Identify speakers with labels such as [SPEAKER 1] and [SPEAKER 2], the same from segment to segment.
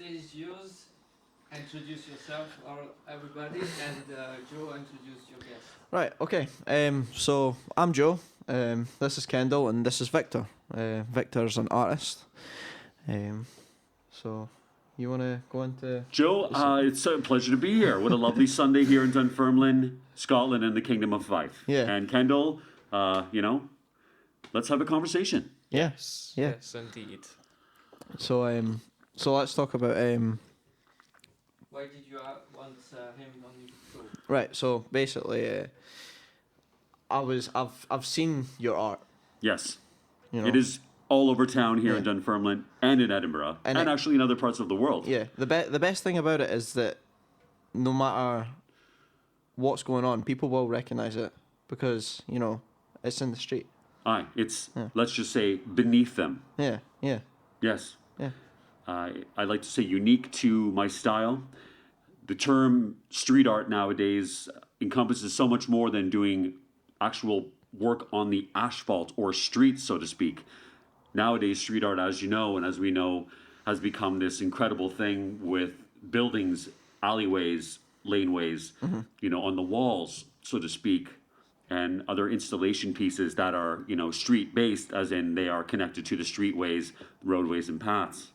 [SPEAKER 1] stage is yours. Introduce yourself, or everybody, and Joe, introduce your guest.
[SPEAKER 2] Right, okay. So I'm Joe. This is Kendall, and this is Victor. Victor's an artist. So you want to go into...
[SPEAKER 3] Joe, it's a pleasure to be here. What a lovely Sunday here in Dunfermline, Scotland, and the Kingdom of Fife.
[SPEAKER 2] Yeah.
[SPEAKER 3] And Kendall, let's have a conversation.
[SPEAKER 2] Yes. Yeah.
[SPEAKER 4] Yes, indeed.
[SPEAKER 2] So let's talk about
[SPEAKER 1] Why did you want him on your show?
[SPEAKER 2] right. So basically, I've seen your art.
[SPEAKER 3] Yes.
[SPEAKER 2] You know?
[SPEAKER 3] It is all over town here in Dunfermline and in Edinburgh and actually in other parts of the world.
[SPEAKER 2] Yeah. The best thing about it is that no matter what's going on, people will recognize it because it's in the street.
[SPEAKER 3] Aye, it's let's just say beneath them.
[SPEAKER 2] Yeah. Yeah.
[SPEAKER 3] Yes.
[SPEAKER 2] Yeah.
[SPEAKER 3] I like to say unique to my style. The term street art nowadays encompasses so much more than doing actual work on the asphalt or street, so to speak. Nowadays, street art, as you know, and as we know, has become this incredible thing with buildings, alleyways, laneways, on the walls, so to speak, and other installation pieces that are, street-based, as in they are connected to the streetways, roadways, and paths.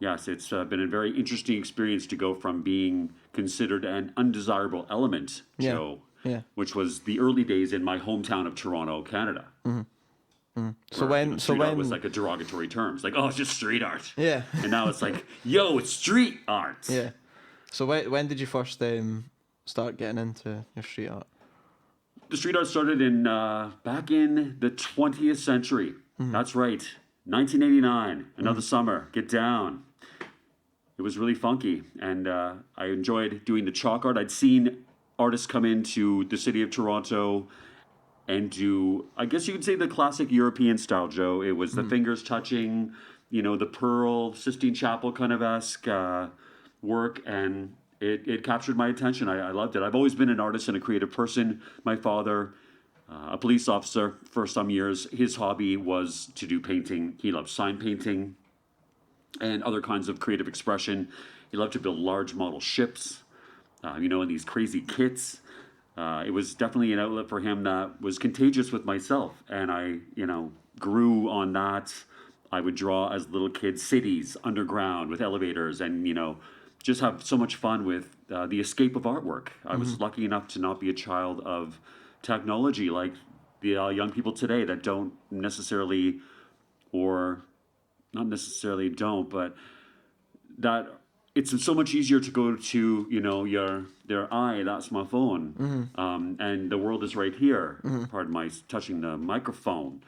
[SPEAKER 3] Yes, it's been a very interesting experience to go from being considered an undesirable element, Joe, which was the early days in my hometown of Toronto, Canada.
[SPEAKER 2] So
[SPEAKER 3] Where,
[SPEAKER 2] when
[SPEAKER 3] art was like a derogatory term. It's like, oh, it's just street art.
[SPEAKER 2] Yeah.
[SPEAKER 3] And now it's like, yo, it's street art.
[SPEAKER 2] Yeah. So when did you first start getting into your street art?
[SPEAKER 3] The street art started in back in the 20th century. That's right. 1989, another summer, get down. It was really funky, and I enjoyed doing the chalk art. I'd seen artists come into the city of Toronto and do, I guess you could say, the classic European style, Joe. It was the fingers touching, the Pearl, Sistine Chapel kind of esque work, and it captured my attention. I loved it. I've always been an artist and a creative person. My father, a police officer for some years, his hobby was to do painting. He loved sign painting and other kinds of creative expression. He loved to build large model ships, in these crazy kits. It was definitely an outlet for him that was contagious with myself. And I, grew on that. I would draw as a little kid cities underground with elevators and, just have so much fun with the escape of artwork. I was lucky enough to not be a child of technology like the young people today that don't necessarily, or not necessarily don't, but that it's so much easier to go to, their eye, that's my phone. And the world is right here. Pardon my touching the microphone.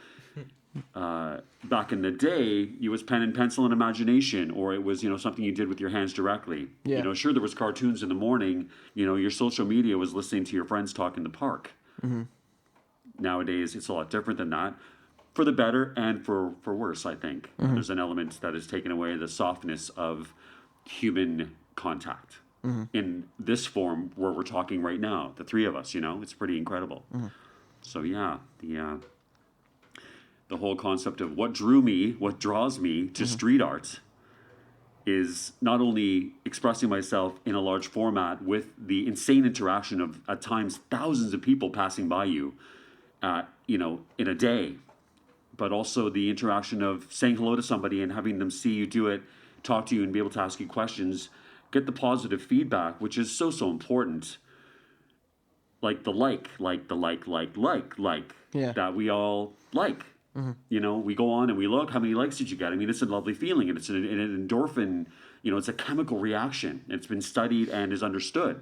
[SPEAKER 3] Back in the day, it was pen and pencil and imagination, or it was, something you did with your hands directly.
[SPEAKER 2] Yeah.
[SPEAKER 3] Sure, there was cartoons in the morning. Your social media was listening to your friends talk in the park. Nowadays, it's a lot different than that. For the better and for worse, I think. There's an element that has taken away the softness of human contact in this form where we're talking right now, the three of us, it's pretty incredible. So yeah, the whole concept of what draws me to street art is not only expressing myself in a large format with the insane interaction of, at times, thousands of people passing by you, in a day, but also the interaction of saying hello to somebody and having them see you do it, talk to you and be able to ask you questions, get the positive feedback, which is so important. Like the that we all like. We go on and we look, how many likes did you get? I mean, it's a lovely feeling, and it's an endorphin, it's a chemical reaction. It's been studied and is understood.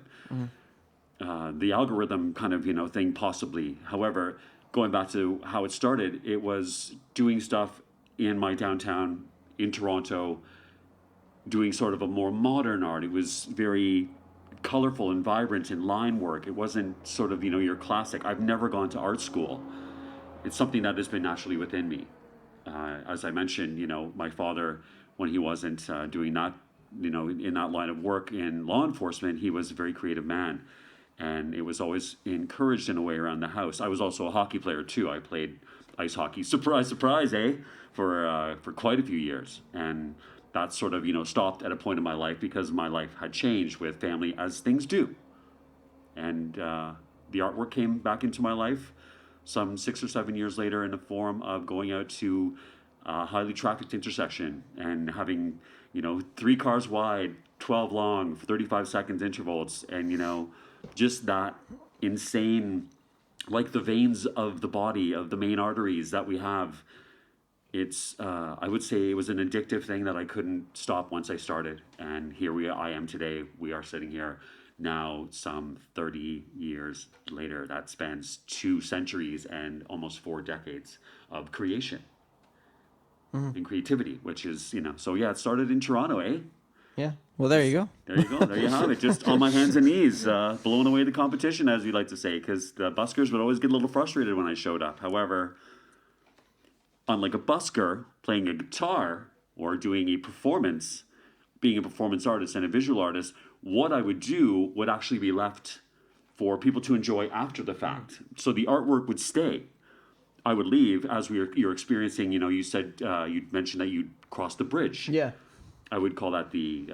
[SPEAKER 3] The algorithm kind of, thing possibly. However, going back to how it started, it was doing stuff in my downtown in Toronto, doing sort of a more modern art. It was very colorful and vibrant and line work. It wasn't sort of, your classic. I've never gone to art school. It's something that has been naturally within me. As I mentioned, my father, when he wasn't doing that, in that line of work in law enforcement, he was a very creative man. And it was always encouraged in a way around the house. I was also a hockey player too. I played ice hockey. Surprise, surprise, eh? For quite a few years. And that sort of, stopped at a point in my life because my life had changed with family, as things do. And the artwork came back into my life some 6 or 7 years later in the form of going out to a highly trafficked intersection and having, 3 cars wide, 12 long, 35 seconds intervals, and, just that insane, like the veins of the body, of the main arteries that we have. It's, I would say it was an addictive thing that I couldn't stop once I started. And I am today. We are sitting here now some 30 years later. That spans 2 centuries and almost 4 decades of creation and creativity, which is, so yeah, it started in Toronto, eh?
[SPEAKER 2] Yeah. Well, there you go.
[SPEAKER 3] There you go. There you have it. Just on my hands and knees, blowing away the competition, as we like to say, because the buskers would always get a little frustrated when I showed up. However, unlike a busker playing a guitar or doing a performance, being a performance artist and a visual artist, what I would do would actually be left for people to enjoy after the fact. So the artwork would stay. I would leave as you're experiencing, you said, you mentioned that you'd cross the bridge.
[SPEAKER 2] Yeah.
[SPEAKER 3] I would call that the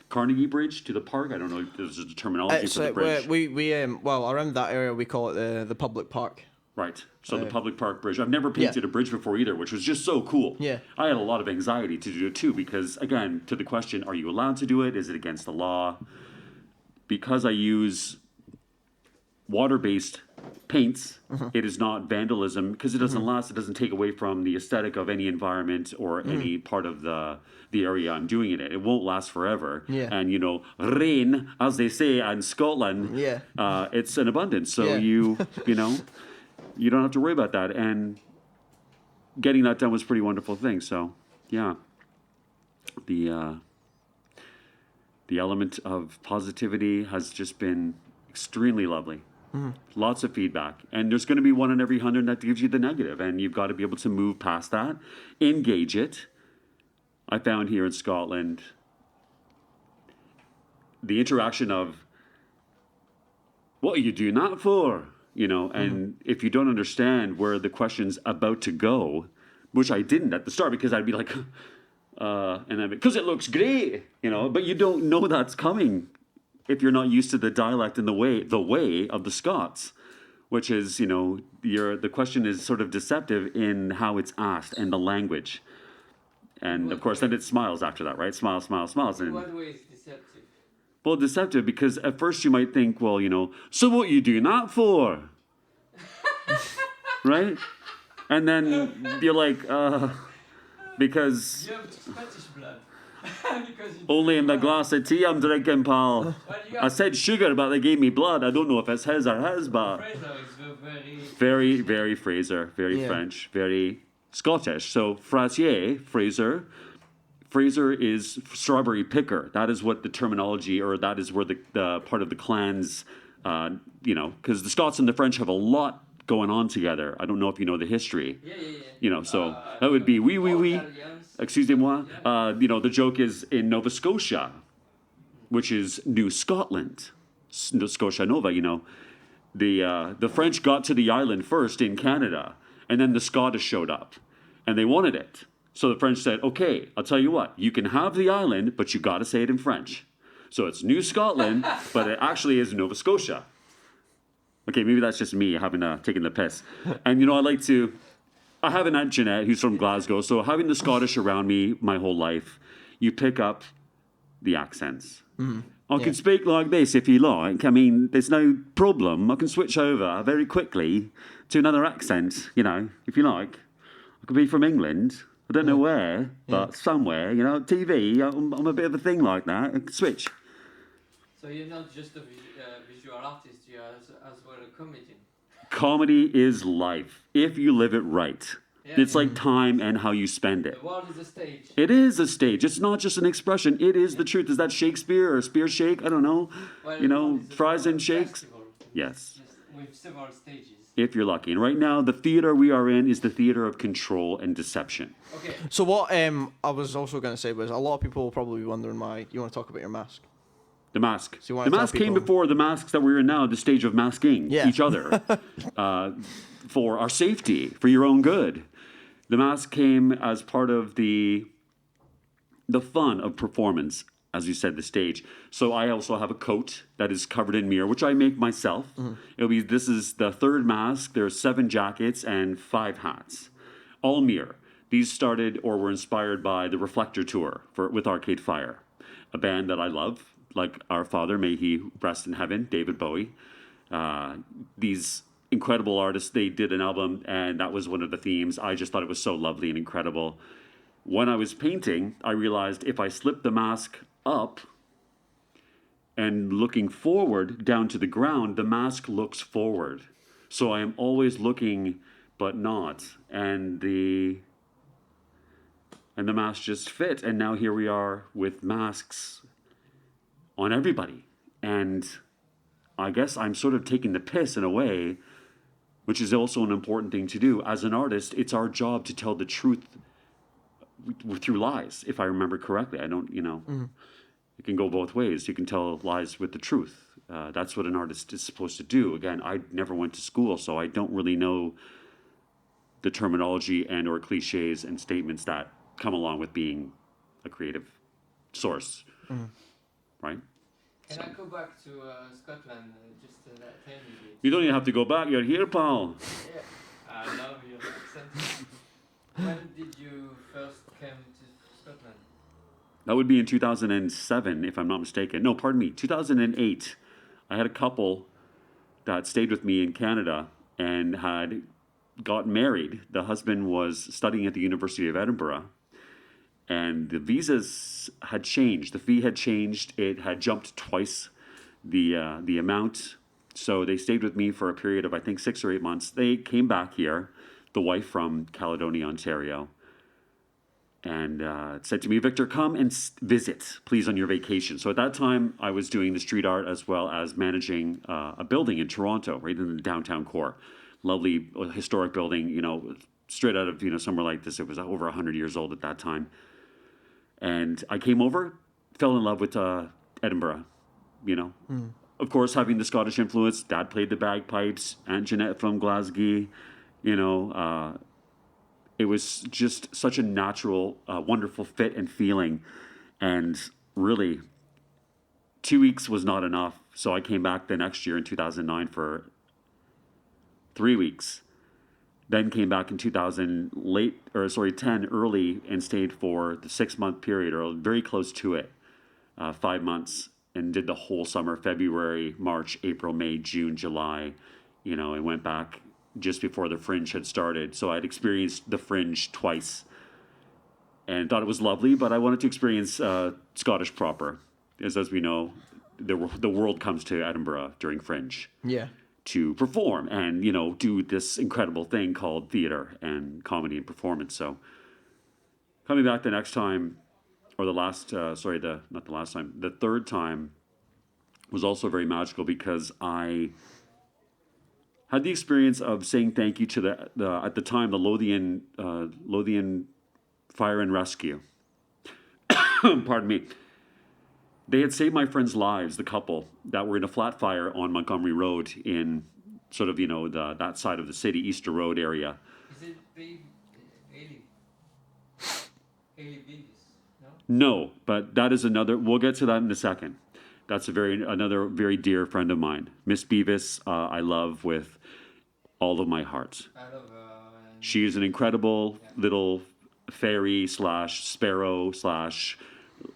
[SPEAKER 3] Carnegie Bridge to the park. I don't know if there's a terminology for the bridge.
[SPEAKER 2] We around that area we call it the public park.
[SPEAKER 3] Right. So the public park bridge. I've never painted a bridge before either, which was just so cool.
[SPEAKER 2] Yeah.
[SPEAKER 3] I had a lot of anxiety to do it too because, again, to the question, are you allowed to do it? Is it against the law? Because I use water-based paints, it is not vandalism because it doesn't last. It doesn't take away from the aesthetic of any environment or any part of the area I'm doing it in. It won't last forever.
[SPEAKER 2] Yeah.
[SPEAKER 3] And, rain, as they say in Scotland, it's an abundance. So you don't have to worry about that. And getting that done was a pretty wonderful thing. So, yeah, the element of positivity has just been extremely lovely. Lots of feedback. And there's going to be one in every 100 that gives you the negative. And you've got to be able to move past that, engage it. I found here in Scotland the interaction of, what are you doing that for? And if you don't understand where the question's about to go, which I didn't at the start because I'd be like, and then because it looks great, but you don't know that's coming if you're not used to the dialect and the way of the Scots, which is, the question is sort of deceptive in how it's asked and the language. And of course, then it smiles after that, right? Smile, smile, smiles. And
[SPEAKER 1] What way is deceptive?
[SPEAKER 3] well, deceptive because at first you might think, well, so what are you doing that for? Right? And then you're like, because
[SPEAKER 1] You have Scottish blood. Because you
[SPEAKER 3] only in the glass of tea I'm drinking, pal.
[SPEAKER 1] Well, you
[SPEAKER 3] I
[SPEAKER 1] have
[SPEAKER 3] said sugar, but they gave me blood. I don't know if it's his or his, but
[SPEAKER 1] Fraser is very...
[SPEAKER 3] very, very Fraser, very French, very Scottish. So Fraser is strawberry picker. That is what the terminology, or that is where the part of the clans, because the Scots and the French have a lot going on together. I don't know if you know the history.
[SPEAKER 1] Yeah.
[SPEAKER 3] So that would be oui.
[SPEAKER 1] Italians.
[SPEAKER 3] Excusez-moi. The joke is in Nova Scotia, which is New Scotland. Scotia Nova, The French got to the island first in Canada, and then the Scottish showed up, and they wanted it. So the French said, okay, I'll tell you what, you can have the island, but you got to say it in French. So it's New Scotland, but it actually is Nova Scotia. Okay, maybe that's just me having taken the piss. And, I have an Aunt Jeanette who's from Glasgow, so having the Scottish around me my whole life, you pick up the accents. I can speak like this if you like. I mean, there's no problem. I can switch over very quickly to another accent, if you like. I could be from England. I don't know where, but somewhere, TV. I'm a bit of a thing like that. I can switch.
[SPEAKER 1] So you're not just a visual artist, you're as well a comedian.
[SPEAKER 3] Comedy is life, if you live it right.
[SPEAKER 1] Yeah.
[SPEAKER 3] It's like time and how you spend it.
[SPEAKER 1] The world is a stage.
[SPEAKER 3] It is a stage. It's not just an expression. It is the truth. Is that Shakespeare or Spear Shake? I don't know.
[SPEAKER 1] Well,
[SPEAKER 3] Fries and shakes?
[SPEAKER 1] festival.
[SPEAKER 3] Yes.
[SPEAKER 1] With several stages.
[SPEAKER 3] If you're lucky. And right now, the theater we are in is the theater of control and deception.
[SPEAKER 1] Okay.
[SPEAKER 2] So what I was also going to say was a lot of people will probably be wondering why you want to talk about your mask.
[SPEAKER 3] The mask.
[SPEAKER 2] So you wanna
[SPEAKER 3] The
[SPEAKER 2] tell
[SPEAKER 3] mask came
[SPEAKER 2] people-
[SPEAKER 3] before the masks that we're in now, the stage of masking each other for our safety, for your own good. The mask came as part of the the fun of performance, as you said, the stage. So I also have a coat that is covered in mirror, which I make myself. This is the third mask. There's 7 jackets and 5 hats, all mirror. These started or were inspired by the Reflector Tour with Arcade Fire, a band that I love, like our father, may he rest in heaven, David Bowie. These incredible artists, they did an album, and that was one of the themes. I just thought it was so lovely and incredible. When I was painting, I realized if I slip the mask up and looking forward down to the ground, the mask looks forward. So I am always looking, but not. And the mask just fit. And now here we are with masks on everybody. And I guess I'm sort of taking the piss in a way, which is also an important thing to do. As an artist, it's our job to tell the truth through lies, if I remember correctly. I don't, it can go both ways. You can tell lies with the truth. That's what an artist is supposed to do. Again, I never went to school, so I don't really know the terminology and or cliches and statements that come along with being a creative source, right?
[SPEAKER 1] Can I go back to Scotland, just that time you did?
[SPEAKER 3] You don't even have to go back. You're here, pal.
[SPEAKER 1] Yeah, I love your accent. When did you first come to Scotland?
[SPEAKER 3] That would be in 2007, if I'm not mistaken. No, pardon me, 2008. I had a couple that stayed with me in Canada and had got married. The husband was studying at the University of Edinburgh, and the visas had changed. The fee had changed. It had jumped twice the amount. So they stayed with me for a period of, I think, 6 or 8 months. They came back here, the wife from Caledonia, Ontario, and said to me, Victor, come and visit, please, on your vacation. So at that time, I was doing the street art as well as managing a building in Toronto, right in the downtown core. Lovely historic building, straight out of, somewhere like this. It was over 100 years old at that time. And I came over, fell in love with Edinburgh, Of course, having the Scottish influence, Dad played the bagpipes, Aunt Jeanette from Glasgow, it was just such a natural, wonderful fit and feeling. And really, 2 weeks was not enough. So I came back the next year in 2009 for 3 weeks. Then came back in 10 early and stayed for the 6-month period, or very close to it, 5 months, and did the whole summer, February, March, April, May, June, July, and went back just before the Fringe had started. So I'd experienced the Fringe twice and thought it was lovely, but I wanted to experience Scottish proper. As we know, the world comes to Edinburgh during Fringe.
[SPEAKER 2] Yeah.
[SPEAKER 3] To perform and, do this incredible thing called theater and comedy and performance. So coming back the next time, or the third time was also very magical because I had the experience of saying thank you to the at the time, the Lothian Fire and Rescue. Pardon me. They had saved my friends' lives, the couple that were in a flat fire on Montgomery Road in sort of, that side of the city, Easter Road area.
[SPEAKER 1] Is it Ailey Beavis? No?
[SPEAKER 3] No, but that is another, we'll get to that in a second. That's another very dear friend of mine. Miss Beavis, I love with all of my heart.
[SPEAKER 1] I love
[SPEAKER 3] She is an incredible little fairy / sparrow /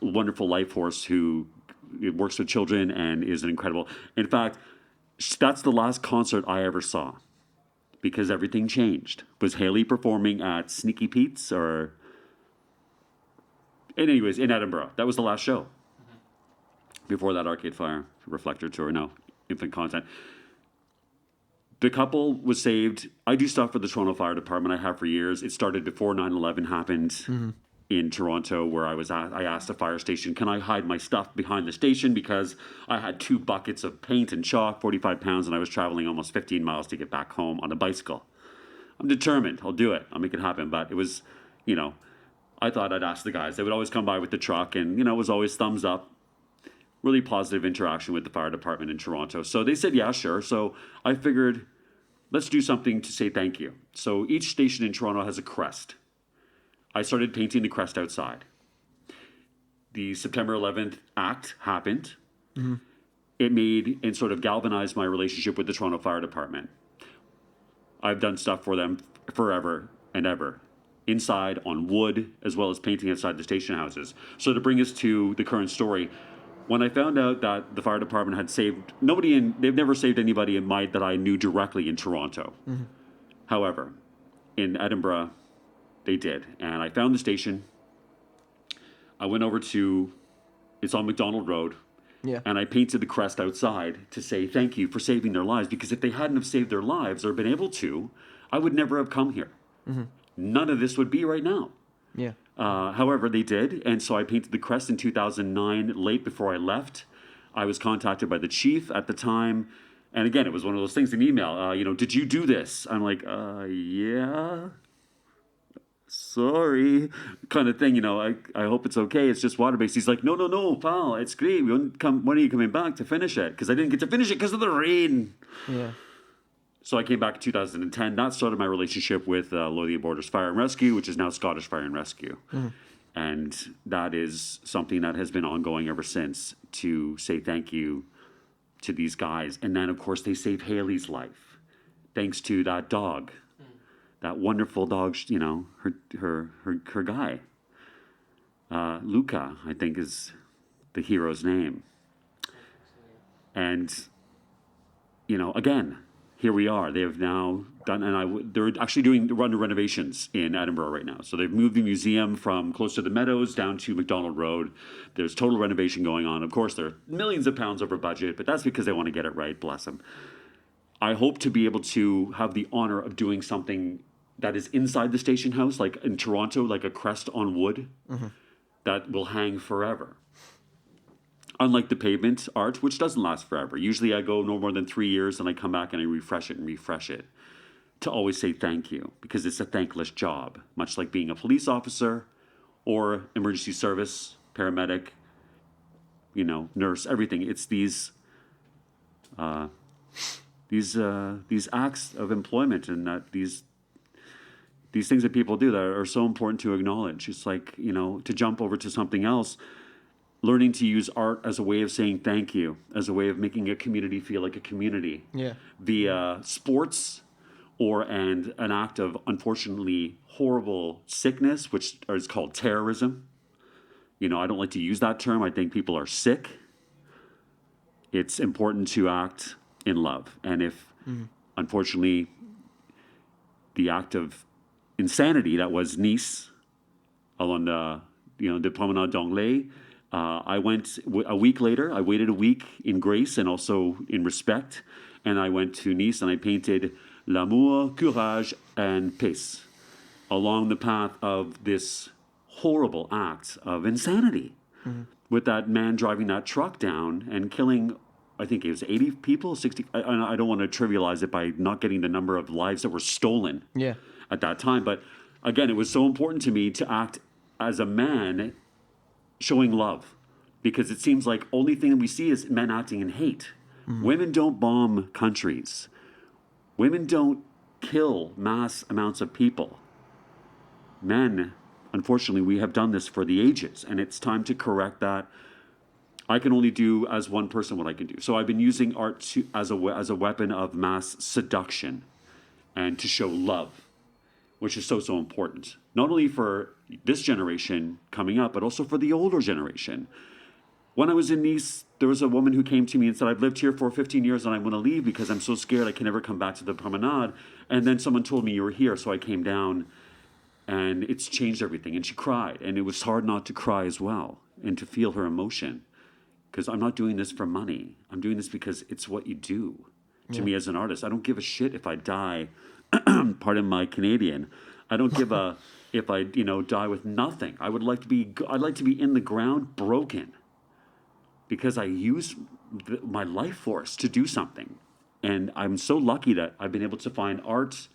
[SPEAKER 3] wonderful life force who works with children and is an incredible. In fact, that's the last concert I ever saw because everything changed. Was Haley performing at Sneaky Pete's or? Anyways, in Edinburgh, that was the last show. Before that, Arcade Fire, Reflector Tour, no, Infant Content. The couple was saved. I do stuff for the Toronto Fire Department. I have for years. It started before 9/11 happened. In Toronto, where I asked a fire station, can I hide my stuff behind the station? Because I had 2 buckets of paint and chalk, 45 pounds, and I was traveling almost 15 miles to get back home on a bicycle. I'm determined. I'll do it. I'll make it happen. But it was, I thought I'd ask the guys. They would always come by with the truck, and, it was always thumbs up. Really positive interaction with the fire department in Toronto. So they said, yeah, sure. So I figured, let's do something to say thank you. So each station in Toronto has a crest. I started painting the crest outside. the September 11th act happened, it made and sort of galvanized my relationship with the Toronto Fire Department. I've done stuff for them forever and ever, inside on wood, as well as painting outside the station houses. So to bring us to the current story, when I found out that the fire department had saved they've never saved anybody that I knew directly in Toronto. However, in Edinburgh, they did. And I found the station. I went over it's on McDonald Road.
[SPEAKER 2] Yeah.
[SPEAKER 3] And I painted the crest outside to say thank you for saving their lives, because if they hadn't have saved their lives or been able to, I would never have come here. None of this would be right now.
[SPEAKER 2] Yeah.
[SPEAKER 3] However, they did, and so I painted the crest in 2009, late before I left. I was contacted by the chief at the time, and again, it was one of those things in email, did you do this? I'm like, yeah, sorry, kind of thing, I hope it's okay, it's just water-based. He's like, no, pal, it's great, when are you coming back to finish it? Because I didn't get to finish it because of the rain.
[SPEAKER 2] Yeah.
[SPEAKER 3] So I came back in 2010. That started my relationship with Lothian Borders Fire and Rescue, which is now Scottish Fire and Rescue. And that is something that has been ongoing ever since, to say thank you to these guys. And then, of course, they saved Haley's life, thanks to that dog, that wonderful dog, her guy. Luca, I think, is the hero's name. And, again, here we are. They have now done, and they're actually doing under renovations in Edinburgh right now. So they've moved the museum from close to the Meadows down to McDonald Road. There's total renovation going on. Of course, they're millions of pounds over budget, but that's because they want to get it right. Bless them. I hope to be able to have the honor of doing something that is inside the station house, like in Toronto, like a crest on wood that will hang forever. Unlike the pavement art, which doesn't last forever. Usually I go no more than 3 years and I come back and I refresh it to always say thank you, because it's a thankless job, much like being a police officer or emergency service, paramedic, nurse, everything. It's these acts of employment, and these things that people do that are so important to acknowledge. It's like, to jump over to something else. Learning to use art as a way of saying thank you, as a way of making a community feel like a community.
[SPEAKER 2] Yeah.
[SPEAKER 3] Via sports and an act of, unfortunately, horrible sickness, which is called terrorism. I don't like to use that term. I think people are sick. It's important to act in love. And if, unfortunately, the act of insanity that was Nice, along the Promenade d'Anglais, I went a week later. I waited a week in grace and also in respect. And I went to Nice and I painted L'amour, courage, and paix along the path of this horrible act of insanity with that man driving that truck down and killing, I think it was 80 people, 60. I don't want to trivialize it by not getting the number of lives that were stolen at that time. But again, it was so important to me to act as a man showing love, because it seems like only thing that we see is men acting in hate. Women don't bomb countries. Women don't kill mass amounts of people. Men, unfortunately, we have done this for the ages, and it's time to correct that. I can only do as one person what I can do. So I've been using art as a weapon of mass seduction and to show love, which is so important. Not only for this generation coming up, but also for the older generation. When I was in Nice, there was a woman who came to me and said, I've lived here for 15 years and I want to leave because I'm so scared I can never come back to the promenade. And then someone told me you were here, so I came down, and it's changed everything. And she cried, and it was hard not to cry as well and to feel her emotion, because I'm not doing this for money. I'm doing this because it's what you do to me as an artist. I don't give a shit if I die, pardon my Canadian, I don't give a if I die with nothing. I'd like to be in the ground broken, because I use my life force to do something. And I'm so lucky that I've been able to find art,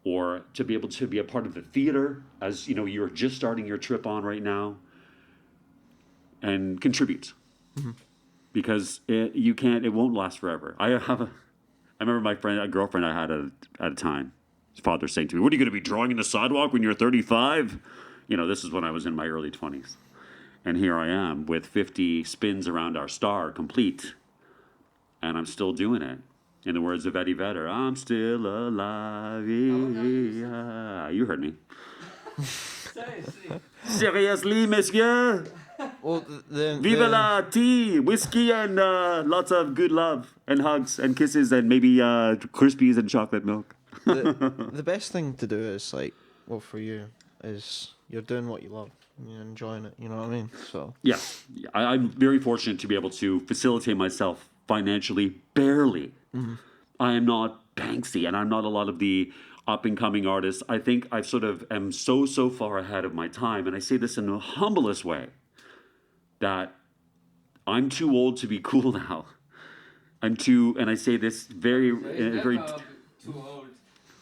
[SPEAKER 3] or to be able to be a part of the theater, as you're just starting your trip on right now, and contribute. Because it won't last forever. I remember a girlfriend I had at a time, his father saying to me, what are you going to be drawing in the sidewalk when you're 35? This is when I was in my early 20s. And here I am with 50 spins around our star complete. And I'm still doing it. In the words of Eddie Vedder, I'm still alive. Yeah. You heard me. Seriously, messieurs.
[SPEAKER 2] Well,
[SPEAKER 3] Viva la tea, whiskey, and lots of good love and hugs and kisses and maybe Crispies and chocolate milk.
[SPEAKER 2] the best thing to do is like, well, for you, is you're doing what you love. You're enjoying it. You know what I mean? So
[SPEAKER 3] Yeah, I'm very fortunate to be able to facilitate myself financially. Barely. I am not Banksy, and I'm not a lot of the up-and-coming artists. I think I sort of am so far ahead of my time, and I say this in the humblest way, that I'm too old to be cool now. I'm too, and I say this very, very.
[SPEAKER 1] Never too old.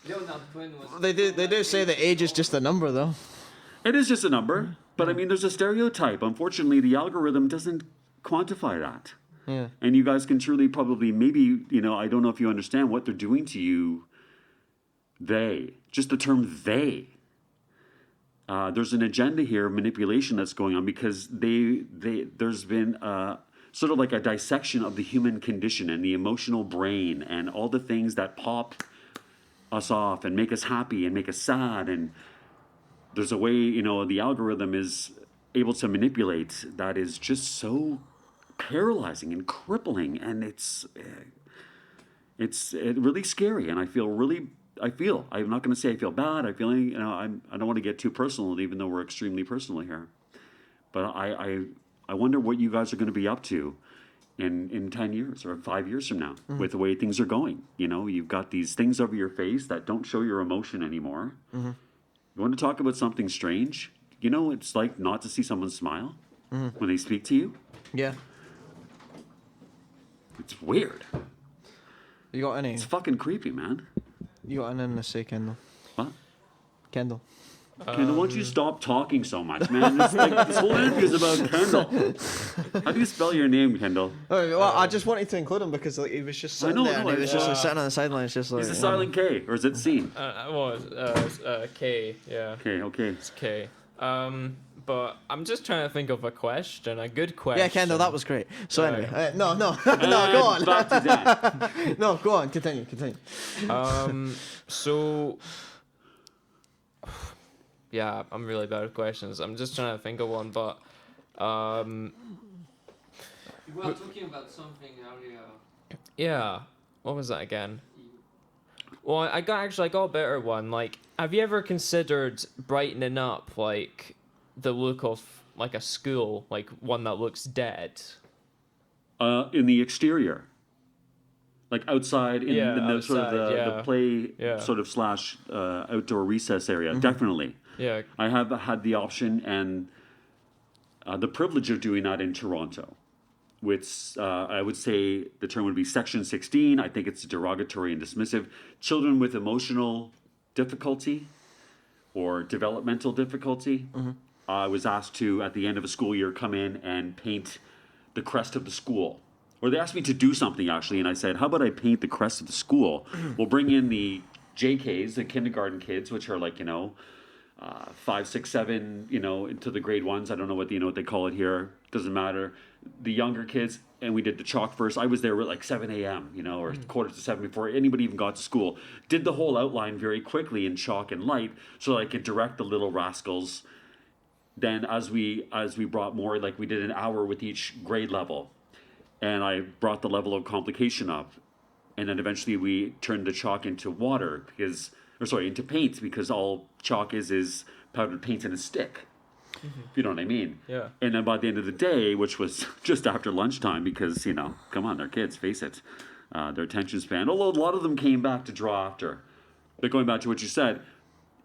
[SPEAKER 1] Leonard Cohen was.
[SPEAKER 2] they do say that age is just a number, though.
[SPEAKER 3] It is just a number, but I mean, there's a stereotype. Unfortunately, the algorithm doesn't quantify that.
[SPEAKER 2] Yeah.
[SPEAKER 3] And you guys can truly probably, maybe, I don't know if you understand what they're doing to you. Just the term they. There's an agenda here of manipulation that's going on because there's been sort of like a dissection of the human condition and the emotional brain and all the things that pop us off and make us happy and make us sad. And there's a way, the algorithm is able to manipulate that is just so paralyzing and crippling, and it's really scary. And I'm not going to say I feel bad. I feel, I don't want to get too personal, even though we're extremely personal here. But I wonder what you guys are going to be up to in 10 years or 5 years from now with the way things are going. You've got these things over your face that don't show your emotion anymore. You want to talk about something strange? It's like not to see someone smile when they speak to you.
[SPEAKER 2] Yeah.
[SPEAKER 3] It's weird.
[SPEAKER 2] You got any?
[SPEAKER 3] It's fucking creepy, man.
[SPEAKER 2] You got anything to say, Kendall?
[SPEAKER 3] What?
[SPEAKER 2] Kendall.
[SPEAKER 3] Kendall, why don't you stop talking so much, man? This whole interview is about Kendall. How do you spell your name, Kendall?
[SPEAKER 2] Oh, well, I just wanted to include him because like, he was just sitting there and he was just like, sitting on the sidelines, just like.
[SPEAKER 3] Is it silent K or is it seen?
[SPEAKER 4] It's K, yeah.
[SPEAKER 3] Okay.
[SPEAKER 4] It's K. But I'm just trying to think of a good question.
[SPEAKER 2] Yeah, Kendall, that was great. So
[SPEAKER 4] Right.
[SPEAKER 2] anyway, no, go on.
[SPEAKER 3] Back to that.
[SPEAKER 2] No, go on, continue.
[SPEAKER 4] So, yeah, I'm really bad at questions. I'm just trying to think of one, but
[SPEAKER 1] We were talking about something earlier.
[SPEAKER 4] yeah, what was that again? Well, I got a better one. Like, have you ever considered brightening up like the look of like a school, like one that looks dead?
[SPEAKER 3] In the exterior, like outside in,
[SPEAKER 4] Yeah,
[SPEAKER 3] the sort of
[SPEAKER 4] outside,
[SPEAKER 3] the play
[SPEAKER 4] Yeah.
[SPEAKER 3] sort of / outdoor recess area. Definitely,
[SPEAKER 4] Yeah.
[SPEAKER 3] I have had the option and the privilege of doing that in Toronto. Which I would say the term would be Section 16. I think it's derogatory and dismissive. Children with emotional difficulty or developmental difficulty. I was asked to, at the end of a school year, come in and paint the crest of the school. Or they asked me to do something, actually, and I said, how about I paint the crest of the school? We'll bring in the JKs, the kindergarten kids, which are like, 5, 6, 7, into the grade ones. I don't know what what they call it here. Doesn't matter. The younger kids, and we did the chalk first. I was there at like 7 a.m., or quarter to 7 before anybody even got to school. Did the whole outline very quickly in chalk and light so that I could direct the little rascals. Then as we brought more, like we did an hour with each grade level, and I brought the level of complication up. And then eventually we turned the chalk into into paint, because all chalk is powdered paint in a stick. If you know what I mean.
[SPEAKER 4] Yeah.
[SPEAKER 3] And then by the end of the day, which was just after lunchtime, because, come on, they're kids, face it. Their attention span, although a lot of them came back to draw after. But going back to what you said,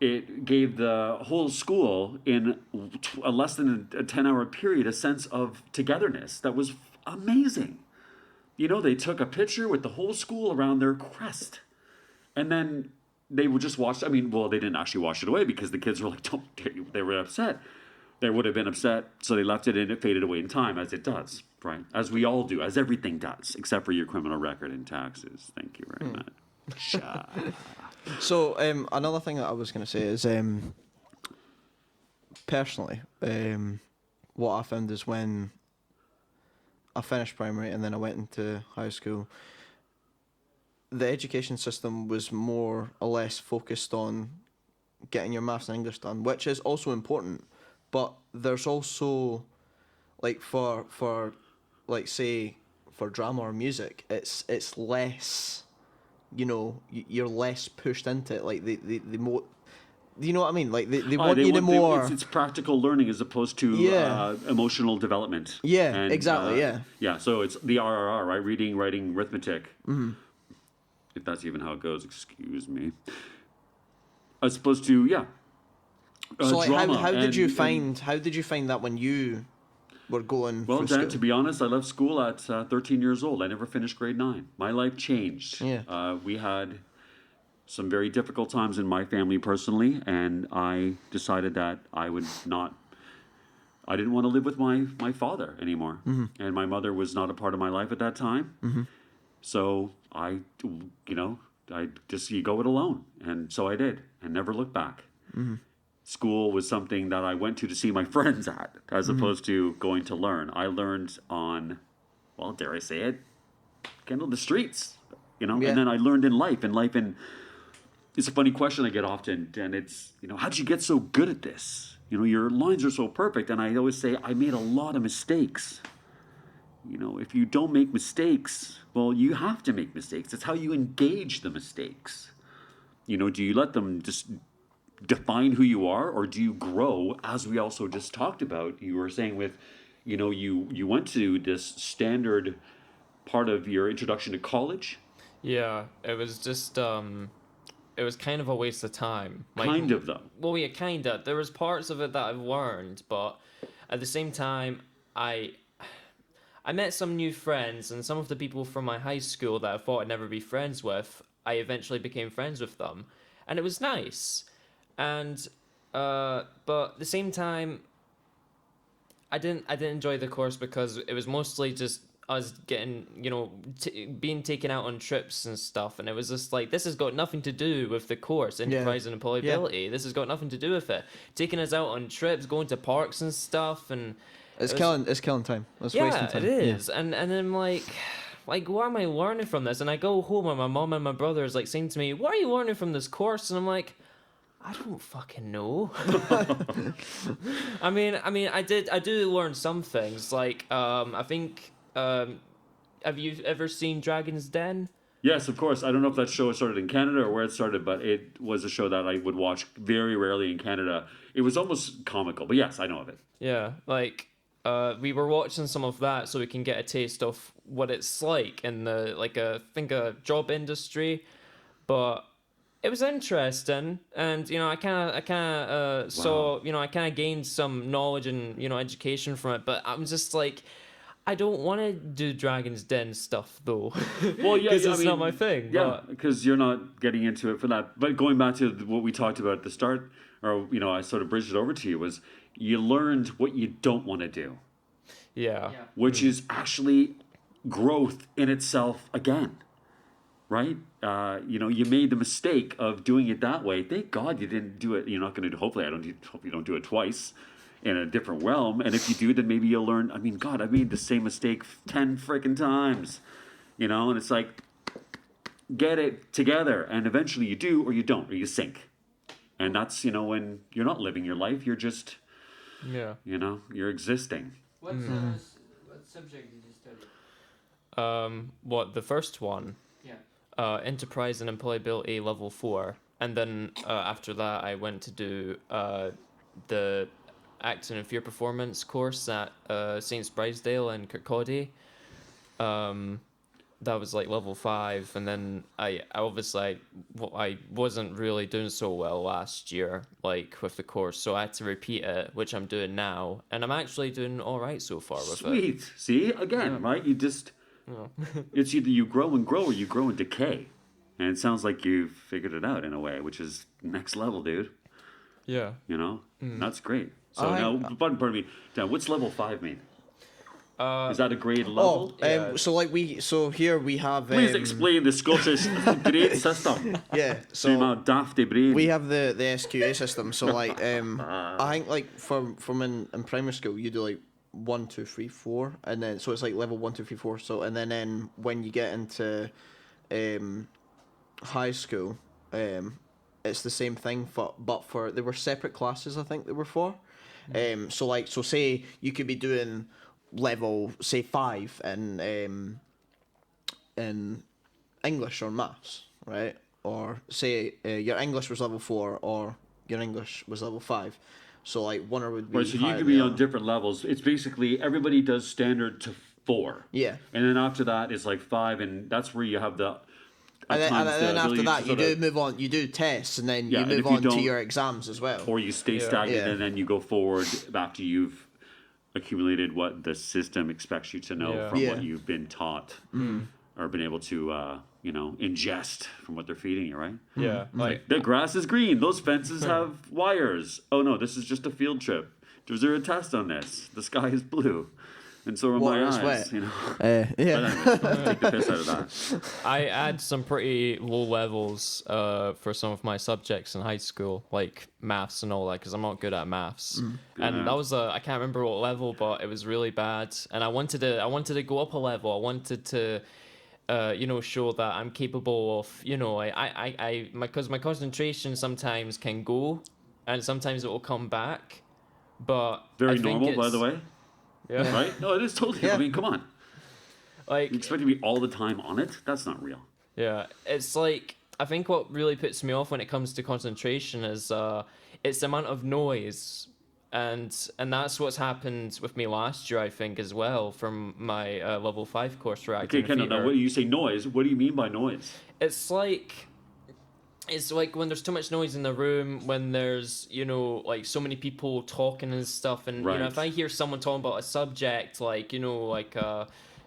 [SPEAKER 3] it gave the whole school in a less than a 10-hour period a sense of togetherness that was amazing. They took a picture with the whole school around their crest. And then they would just watch. They didn't actually wash it away because the kids were like, they were upset. They would have been upset, so they left it and it faded away in time, as it does, right? As we all do, as everything does, except for your criminal record and taxes. Thank you very much.
[SPEAKER 2] So another thing that I was going to say is, personally, what I found is when I finished primary and then I went into high school, the education system was more or less focused on getting your maths and English done, which is also important. But there's also, like, for like, say, for drama or music, it's less, you know, you're less pushed into it. Like, the more, you know what I mean? Like, they want you to more...
[SPEAKER 3] It's practical learning as opposed to emotional development.
[SPEAKER 2] Yeah,
[SPEAKER 3] And,
[SPEAKER 2] exactly, yeah.
[SPEAKER 3] Yeah, so it's the RRR, right? Reading, writing, arithmetic. Mm-hmm. If that's even how it goes, excuse me. As opposed to,
[SPEAKER 2] So, like,
[SPEAKER 3] drama.
[SPEAKER 2] how did you find that when you were going
[SPEAKER 3] Well,
[SPEAKER 2] through
[SPEAKER 3] Dan,
[SPEAKER 2] school?
[SPEAKER 3] to be honest, I left school at 13 years old. I never finished grade 9. My life changed.
[SPEAKER 2] Yeah.
[SPEAKER 3] We had some very difficult times in my family personally, and I decided that I didn't want to live with my father anymore. Mm-hmm. And my mother was not a part of my life at that time. Mm-hmm. So you go it alone. And so I did, and never looked back. Mm-hmm. School was something that I went to see my friends at, as opposed to going to learn. I learned on, well, dare I say it, the streets,
[SPEAKER 2] Yeah.
[SPEAKER 3] And then I learned in life. It's a funny question I get often, and it's, how'd you get so good at this? Your lines are so perfect, and I always say I made a lot of mistakes. If you don't make mistakes, well, you have to make mistakes. It's how you engage the mistakes. Do you let them just define who you are, or do you grow, as we also just talked about? You were saying with, you went to this standard part of your introduction to college.
[SPEAKER 4] Yeah, it was just it was kind of a waste of time.
[SPEAKER 3] Kind of, though.
[SPEAKER 4] Well, yeah, kind of. There was parts of it that I've learned, but at the same time, I met some new friends, and some of the people from my high school that I thought I'd never be friends with, I eventually became friends with them, and it was nice. And but at the same time, I didn't enjoy the course because it was mostly just us getting, being taken out on trips and stuff, and it was just like, this has got nothing to do with the course, enterprise and employability. Yeah. This has got nothing to do with it. Taking us out on trips, going to parks and stuff, and
[SPEAKER 2] it's killing time. It's wasting time.
[SPEAKER 4] It is. Yeah. And then like, what am I learning from this? And I go home and my mom and my brother is like saying to me, what are you learning from this course? And I'm like, I don't fucking know. I mean, I do learn some things. Like, I think, have you ever seen Dragon's Den?
[SPEAKER 3] Yes, of course. I don't know if that show started in Canada or where it started, but it was a show that I would watch very rarely in Canada. It was almost comical, but yes, I know of it.
[SPEAKER 4] Yeah, like, we were watching some of that so we can get a taste of what it's like in the, like, a job industry, but it was interesting, and I kind of saw, I kind of gained some knowledge and education from it. But I'm just like, I don't want to do Dragon's Den stuff though.
[SPEAKER 3] Well, yeah,
[SPEAKER 4] because it's not my thing.
[SPEAKER 3] Yeah, because you're not getting into it for that. But going back to what we talked about at the start, or I sort of bridged it over to you, was you learned what you don't want to do.
[SPEAKER 4] Yeah.
[SPEAKER 3] Which is actually growth in itself again. Right? You made the mistake of doing it that way. Thank God you didn't do it. You're not going to do, hopefully hope you don't do it twice in a different realm. And if you do, then maybe you'll learn. I mean, God, I made the same mistake 10 freaking times, and it's like, get it together. And eventually you do, or you don't, or you sink. And that's, when you're not living your life, you're just, you're existing.
[SPEAKER 1] What subject did you study?
[SPEAKER 4] What, the first one?
[SPEAKER 1] Yeah.
[SPEAKER 4] Enterprise and Employability level 4, and then after that I went to do the Acting and Fear Performance course at St. Sprisedale in Kirkcaldy. That was like level 5, and then I wasn't really doing so well last year, like with the course, so I had to repeat it, which I'm doing now, and I'm actually doing all right so far with it.
[SPEAKER 3] Sweet. See, again, right? You just. It's either you grow and grow or you grow and decay. And it sounds like you've figured it out in a way, which is next level, dude.
[SPEAKER 4] Yeah.
[SPEAKER 3] That's great. So now, pardon me, Dan, what's level 5 mean? Is that a grade level?
[SPEAKER 2] So here we have...
[SPEAKER 3] Please explain the Scottish grade system.
[SPEAKER 2] Yeah, so...
[SPEAKER 3] brain.
[SPEAKER 2] We have the SQA system, so like, I think like from in primary school, you do like 1, 2, 3, 4, and then so it's like level 1, 2, 3, 4. So and then when you get into high school, it's the same thing but for they were separate classes. I think they were for. So say you could be doing level say 5 in English or maths, right? Or say your English was level 4 or your English was level 5. So like one would be
[SPEAKER 3] Right, so you
[SPEAKER 2] higher
[SPEAKER 3] could
[SPEAKER 2] than
[SPEAKER 3] be
[SPEAKER 2] the
[SPEAKER 3] on
[SPEAKER 2] other.
[SPEAKER 3] different levels. It's basically everybody does standard to 4.
[SPEAKER 2] Yeah.
[SPEAKER 3] And then after that is like 5, and that's where you have the.
[SPEAKER 2] And then, and
[SPEAKER 3] times
[SPEAKER 2] then
[SPEAKER 3] the
[SPEAKER 2] after
[SPEAKER 3] ability
[SPEAKER 2] that,
[SPEAKER 3] to
[SPEAKER 2] you
[SPEAKER 3] sort
[SPEAKER 2] do
[SPEAKER 3] of-
[SPEAKER 2] move on. You do tests, and then
[SPEAKER 3] Yeah,
[SPEAKER 2] you
[SPEAKER 3] and
[SPEAKER 2] move
[SPEAKER 3] if you
[SPEAKER 2] on to
[SPEAKER 3] don't-
[SPEAKER 2] your exams as well.
[SPEAKER 3] Or you stay
[SPEAKER 4] Yeah.
[SPEAKER 3] stagnant,
[SPEAKER 2] Yeah.
[SPEAKER 3] and then you go forward after you've accumulated what the system expects you to know
[SPEAKER 4] Yeah.
[SPEAKER 3] from
[SPEAKER 2] Yeah.
[SPEAKER 3] what you've been taught or been able to, ingest from what they're feeding you, right?
[SPEAKER 4] Yeah, like
[SPEAKER 3] The grass is green. Those fences have wires. Oh no, this is just a field trip. Was there a test on this? The sky is blue, and so are
[SPEAKER 2] Water
[SPEAKER 3] my
[SPEAKER 2] is
[SPEAKER 3] eyes.
[SPEAKER 2] wet.
[SPEAKER 3] You know.
[SPEAKER 2] Yeah.
[SPEAKER 3] But anyways, don't take the piss out of that.
[SPEAKER 4] I had some pretty low levels for some of my subjects in high school, like maths and all that, because I'm not good at maths. And that was I can't remember what level, but it was really bad. And I wanted to go up a level. I wanted to, show that I'm capable of, because my concentration sometimes can go, and sometimes it will come back. But
[SPEAKER 3] Very
[SPEAKER 4] I think
[SPEAKER 3] normal, by the way.
[SPEAKER 4] Yeah.
[SPEAKER 3] Right? No, it is totally.
[SPEAKER 2] Yeah.
[SPEAKER 3] I mean, come on.
[SPEAKER 4] Like
[SPEAKER 3] You expect to be all the time on it? That's not real.
[SPEAKER 4] Yeah, it's like I think what really puts me off when it comes to concentration is it's the amount of noise, and that's what's happened with me last year, I think, as well, from my level 5 course for acting
[SPEAKER 3] Okay, Kendall.
[SPEAKER 4] theatre.
[SPEAKER 3] Now, when you say noise, what do you mean by noise?
[SPEAKER 4] It's like when there's too much noise in the room, when there's, like so many people talking and stuff. And,
[SPEAKER 3] Right.
[SPEAKER 4] if I hear someone talking about a subject like,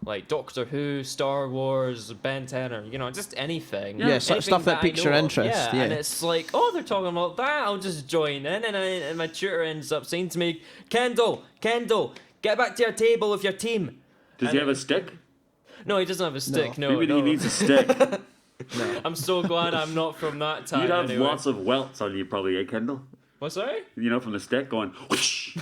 [SPEAKER 4] like Doctor Who, Star Wars, Ben 10, or, just anything.
[SPEAKER 2] Yeah, so
[SPEAKER 4] Anything
[SPEAKER 2] stuff that
[SPEAKER 4] I
[SPEAKER 2] piques your
[SPEAKER 4] know of.
[SPEAKER 2] interest, yeah.
[SPEAKER 4] And it's like, oh, they're talking about that. I'll just join in. And my tutor ends up saying to me, Kendall, get back to your table with your team.
[SPEAKER 3] Does he have a stick?
[SPEAKER 4] No, he doesn't have a stick. No,
[SPEAKER 3] Maybe
[SPEAKER 4] no.
[SPEAKER 3] he needs a stick.
[SPEAKER 4] I'm so glad I'm not from that time.
[SPEAKER 3] You'd have
[SPEAKER 4] anyway.
[SPEAKER 3] lots of welts on you, probably, eh, Kendall?
[SPEAKER 4] What, sorry?
[SPEAKER 3] From the stick going whoosh.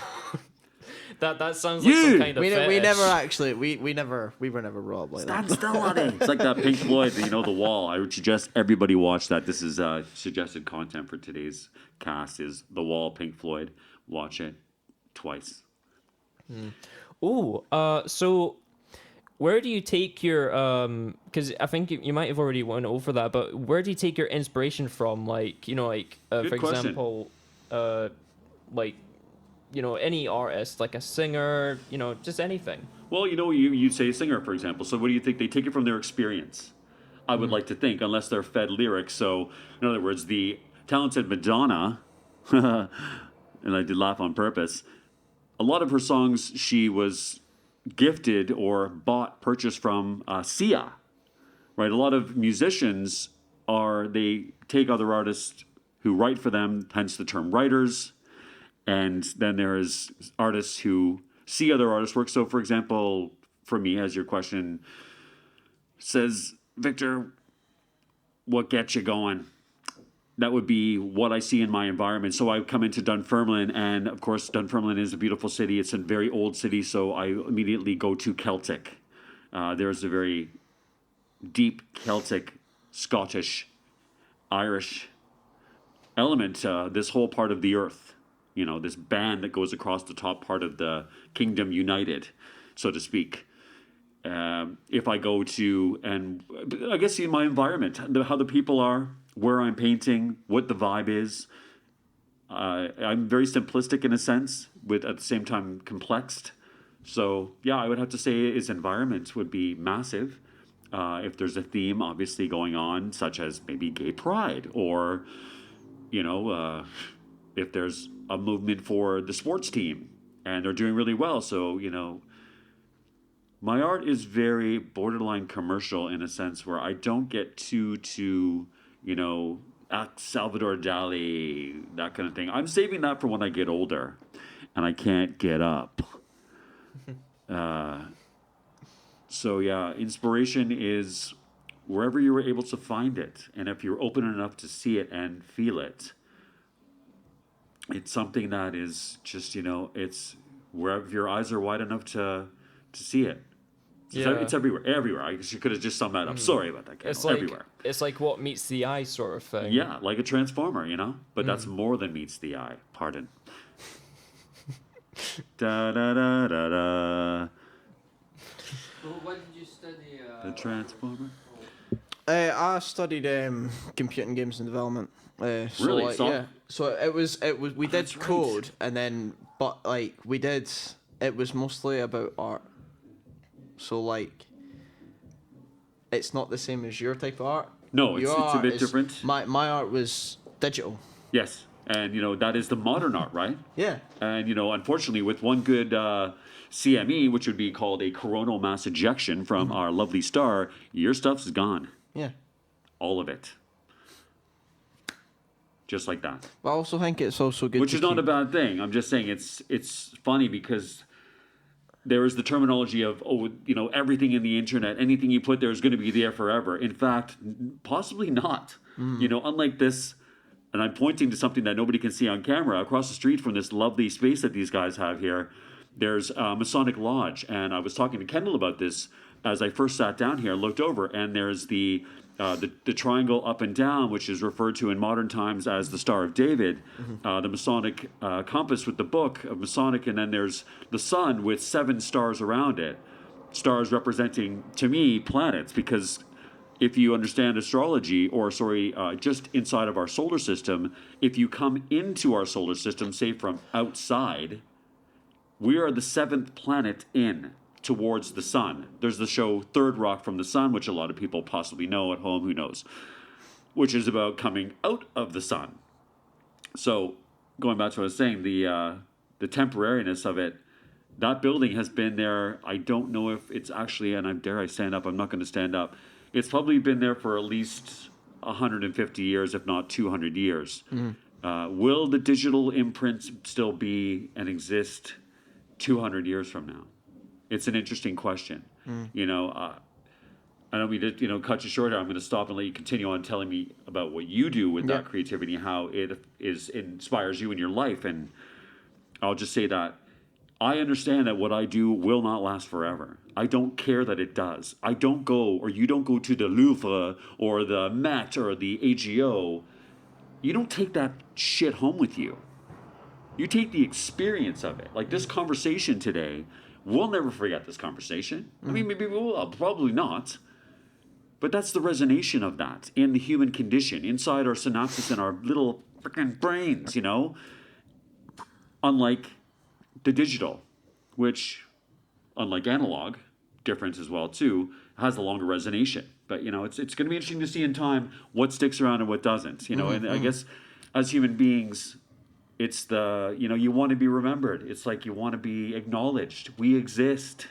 [SPEAKER 4] That sounds like some kind of
[SPEAKER 2] We
[SPEAKER 4] fetish.
[SPEAKER 2] never actually we were never robbed like that.
[SPEAKER 3] Stand still on it. It's like that Pink Floyd, the wall. I would suggest everybody watch that. This is suggested content for today's cast is The Wall, Pink Floyd. Watch it twice.
[SPEAKER 4] Ooh, so where do you take your because I think you might have already went over that, but where do you take your inspiration from? Like, for
[SPEAKER 3] Good question.
[SPEAKER 4] example, any artist, like a singer, just anything.
[SPEAKER 3] Well, you'd say a singer, for example. So what do you think? They take it from their experience. I would like to think, unless they're fed lyrics. So, in other words, the talented Madonna, and I did laugh on purpose, a lot of her songs she was gifted or purchased from Sia, right? A lot of musicians they take other artists who write for them, hence the term writers. And then there is artists who see other artists' work. So, for example, for me, as your question says, Victor, what gets you going? That would be what I see in my environment. So I come into Dunfermline, and of course, Dunfermline is a beautiful city. It's a very old city, so I immediately go to Celtic. There's a very deep Celtic, Scottish, Irish element, this whole part of the earth. This band that goes across the top part of the Kingdom United, so to speak. If I go to, and I guess in my environment, how the people are, where I'm painting, what the vibe is. I'm very simplistic in a sense, with at the same time complexed. So yeah, I would have to say his environment would be massive. If there's a theme obviously going on, such as maybe gay pride, or if there's a movement for the sports team and they're doing really well. So, my art is very borderline commercial in a sense where I don't get too Salvador Dali, that kind of thing. I'm saving that for when I get older and I can't get up. So yeah, inspiration is wherever you were able to find it. And if you're open enough to see it and feel it, it's something that is just, it's wherever your eyes are wide enough to see it.
[SPEAKER 4] Yeah.
[SPEAKER 3] It's everywhere. Everywhere. I guess you could have just summed that up. Sorry about that, Kendall.
[SPEAKER 4] It's like
[SPEAKER 3] everywhere.
[SPEAKER 4] It's like what meets the eye sort of thing.
[SPEAKER 3] Yeah, like a transformer, you know? But that's more than meets the eye. Pardon. Da da da da da.
[SPEAKER 1] Well, what did you study?
[SPEAKER 3] The transformer.
[SPEAKER 2] I studied computing games and development. So
[SPEAKER 3] Really?
[SPEAKER 2] like, yeah. So it was we did
[SPEAKER 3] that's right.
[SPEAKER 2] code and then but like it was mostly about art. So like it's not the same as your type of art.
[SPEAKER 3] No, it's a
[SPEAKER 2] art
[SPEAKER 3] bit
[SPEAKER 2] is-
[SPEAKER 3] different.
[SPEAKER 2] My art was digital.
[SPEAKER 3] Yes. And, that is the modern art, right?
[SPEAKER 2] Yeah.
[SPEAKER 3] And, unfortunately, with one good CME, which would be called a coronal mass ejection from our lovely star, your stuff's gone.
[SPEAKER 2] Yeah.
[SPEAKER 3] All of it. Just like that.
[SPEAKER 2] But I also think it's also good
[SPEAKER 3] Which
[SPEAKER 2] to
[SPEAKER 3] is not
[SPEAKER 2] keep-
[SPEAKER 3] a bad thing. I'm just saying it's funny because there is the terminology of, everything in the internet, anything you put there is going to be there forever. In fact, possibly not. Unlike this, and I'm pointing to something that nobody can see on camera, across the street from this lovely space that these guys have here, there's a Masonic Lodge. And I was talking to Kendall about this as I first sat down here, looked over, and there's the triangle up and down, which is referred to in modern times as the Star of David, the Masonic compass with the book of Masonic, and then there's the sun with 7 stars around it. Stars representing, to me, planets, because if you understand astrology, just inside of our solar system, if you come into our solar system, say from outside, we are the 7th planet in towards the sun. There's the show Third Rock from the Sun, which a lot of people possibly know at home, who knows, which is about coming out of the sun. So going back to what I was saying, the temporariness of it, that building has been there. I don't know if it's actually, and I stand up, I'm not going to stand up. It's probably been there for at least 150 years, if not 200 years. Will the digital imprint still be and exist 200 years from now? It's an interesting question. I don't mean to, cut you short here. I'm going to stop and let you continue on telling me about what you do with that creativity, how it inspires you in your life. And I'll just say that I understand that what I do will not last forever. I don't care that it does. I don't go, or you don't go to the Louvre or the Met or the AGO. You don't take that shit home with you. You take the experience of it. Like this conversation today, we'll never forget this conversation. I mean, maybe we will, probably not. But that's the resonation of that in the human condition, inside our synapses and our little freaking brains, Unlike the digital, which, unlike analog, different as well too, has a longer resonation. But it's going to be interesting to see in time what sticks around and what doesn't. And I guess as human beings, it's the you want to be remembered. It's like you want to be acknowledged. We exist.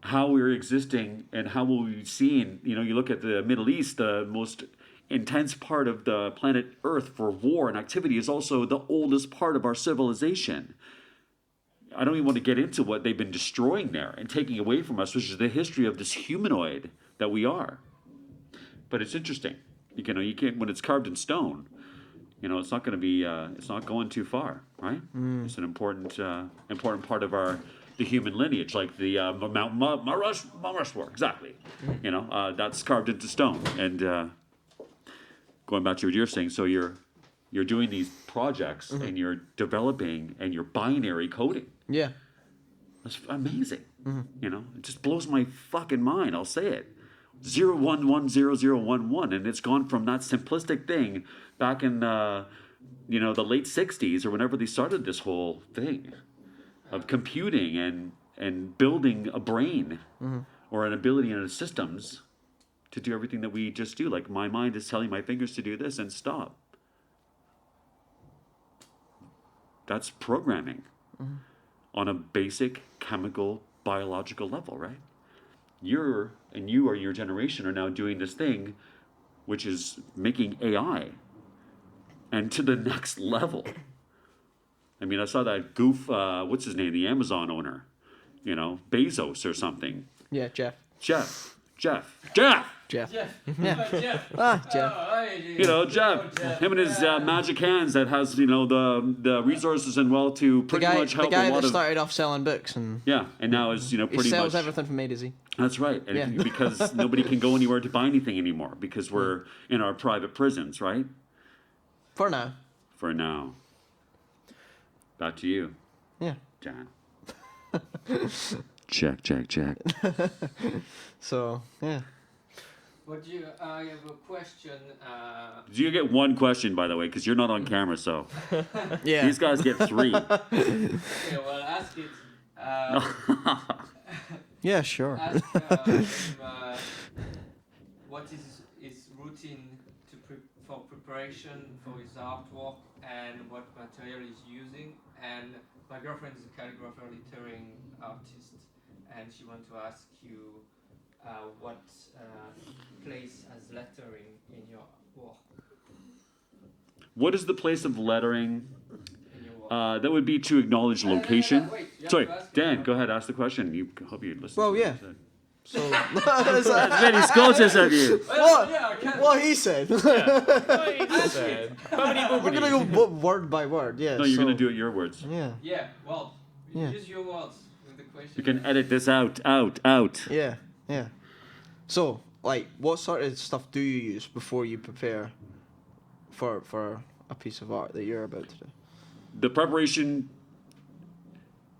[SPEAKER 3] How we're existing and how will we be seen? You look at the Middle East, the most intense part of the planet Earth for war and activity is also the oldest part of our civilization. I don't even want to get into what they've been destroying there and taking away from us, which is the history of this humanoid that we are. But it's interesting. You can't, when it's carved in stone, it's not going to be, it's not going too far, right? It's an important part of the human lineage, like the Mount Rushmore, exactly. That's carved into stone. And going back to what you're saying, so you're doing these projects and you're developing and you're binary coding.
[SPEAKER 2] Yeah.
[SPEAKER 3] That's amazing. It just blows my fucking mind. I'll say it. 0110011, and it's gone from that simplistic thing back in the late 60s or whenever they started this whole thing of computing and building a brain or an ability in systems to do everything that we just do. Like my mind is telling my fingers to do this and stop. That's programming on a basic chemical biological level, right? You or your generation are now doing this thing which is making AI and to the next level. I mean, I saw that goof, what's his name, the Amazon owner, Bezos or something.
[SPEAKER 2] Yeah, Jeff.
[SPEAKER 3] Jeff.
[SPEAKER 2] Jeff.
[SPEAKER 1] Jeff.
[SPEAKER 2] Yeah.
[SPEAKER 1] Jeff.
[SPEAKER 2] Jeff.
[SPEAKER 1] Oh, hey,
[SPEAKER 3] You know, Jeff, him and his magic hands that has, the resources and wealth to
[SPEAKER 2] The
[SPEAKER 3] pretty
[SPEAKER 2] guy,
[SPEAKER 3] much help
[SPEAKER 2] the guy
[SPEAKER 3] a lot
[SPEAKER 2] that
[SPEAKER 3] of...
[SPEAKER 2] started off selling books and
[SPEAKER 3] Yeah, and now is,
[SPEAKER 2] he
[SPEAKER 3] pretty
[SPEAKER 2] sells
[SPEAKER 3] much...
[SPEAKER 2] everything from A to Z.
[SPEAKER 3] That's right, and
[SPEAKER 2] Yeah.
[SPEAKER 3] because nobody can go anywhere to buy anything anymore because we're in our private prisons, right?
[SPEAKER 2] For now.
[SPEAKER 3] For now. Back to you,
[SPEAKER 2] Yeah.
[SPEAKER 3] Jan. Check.
[SPEAKER 2] So, yeah.
[SPEAKER 1] But I have a question.
[SPEAKER 3] You get one question, by the way, because you're not on camera, so
[SPEAKER 2] Yeah.
[SPEAKER 3] these guys get 3.
[SPEAKER 1] Okay, well, ask it.
[SPEAKER 2] Yeah, sure.
[SPEAKER 1] Ask him what is his routine for preparation for his artwork and what material he's using. And my girlfriend is a calligrapher lettering artist, and she wants to ask you what place has lettering in your work.
[SPEAKER 3] What is the place of lettering?
[SPEAKER 1] In your work.
[SPEAKER 3] That would be to acknowledge location.
[SPEAKER 1] Wait, you have
[SPEAKER 3] Sorry,
[SPEAKER 1] to ask
[SPEAKER 3] Dan,
[SPEAKER 1] him.
[SPEAKER 3] go ahead, ask the question. You hope you listen.
[SPEAKER 2] Well,
[SPEAKER 3] to
[SPEAKER 2] yeah.
[SPEAKER 3] what I said.
[SPEAKER 2] So,
[SPEAKER 3] That's very scoutious of you.
[SPEAKER 1] Well, yeah, I can.
[SPEAKER 2] what he said.
[SPEAKER 4] What he said.
[SPEAKER 2] We're gonna go word by word. Yeah.
[SPEAKER 3] No, you're
[SPEAKER 2] so,
[SPEAKER 3] gonna do it your words.
[SPEAKER 2] Yeah.
[SPEAKER 1] Yeah, well,
[SPEAKER 2] Yeah.
[SPEAKER 1] use your words with the question.
[SPEAKER 3] You can edit this out.
[SPEAKER 2] Yeah. Yeah. So, like, what sort of stuff do you use before you prepare for a piece of art that you're about to do?
[SPEAKER 3] The preparation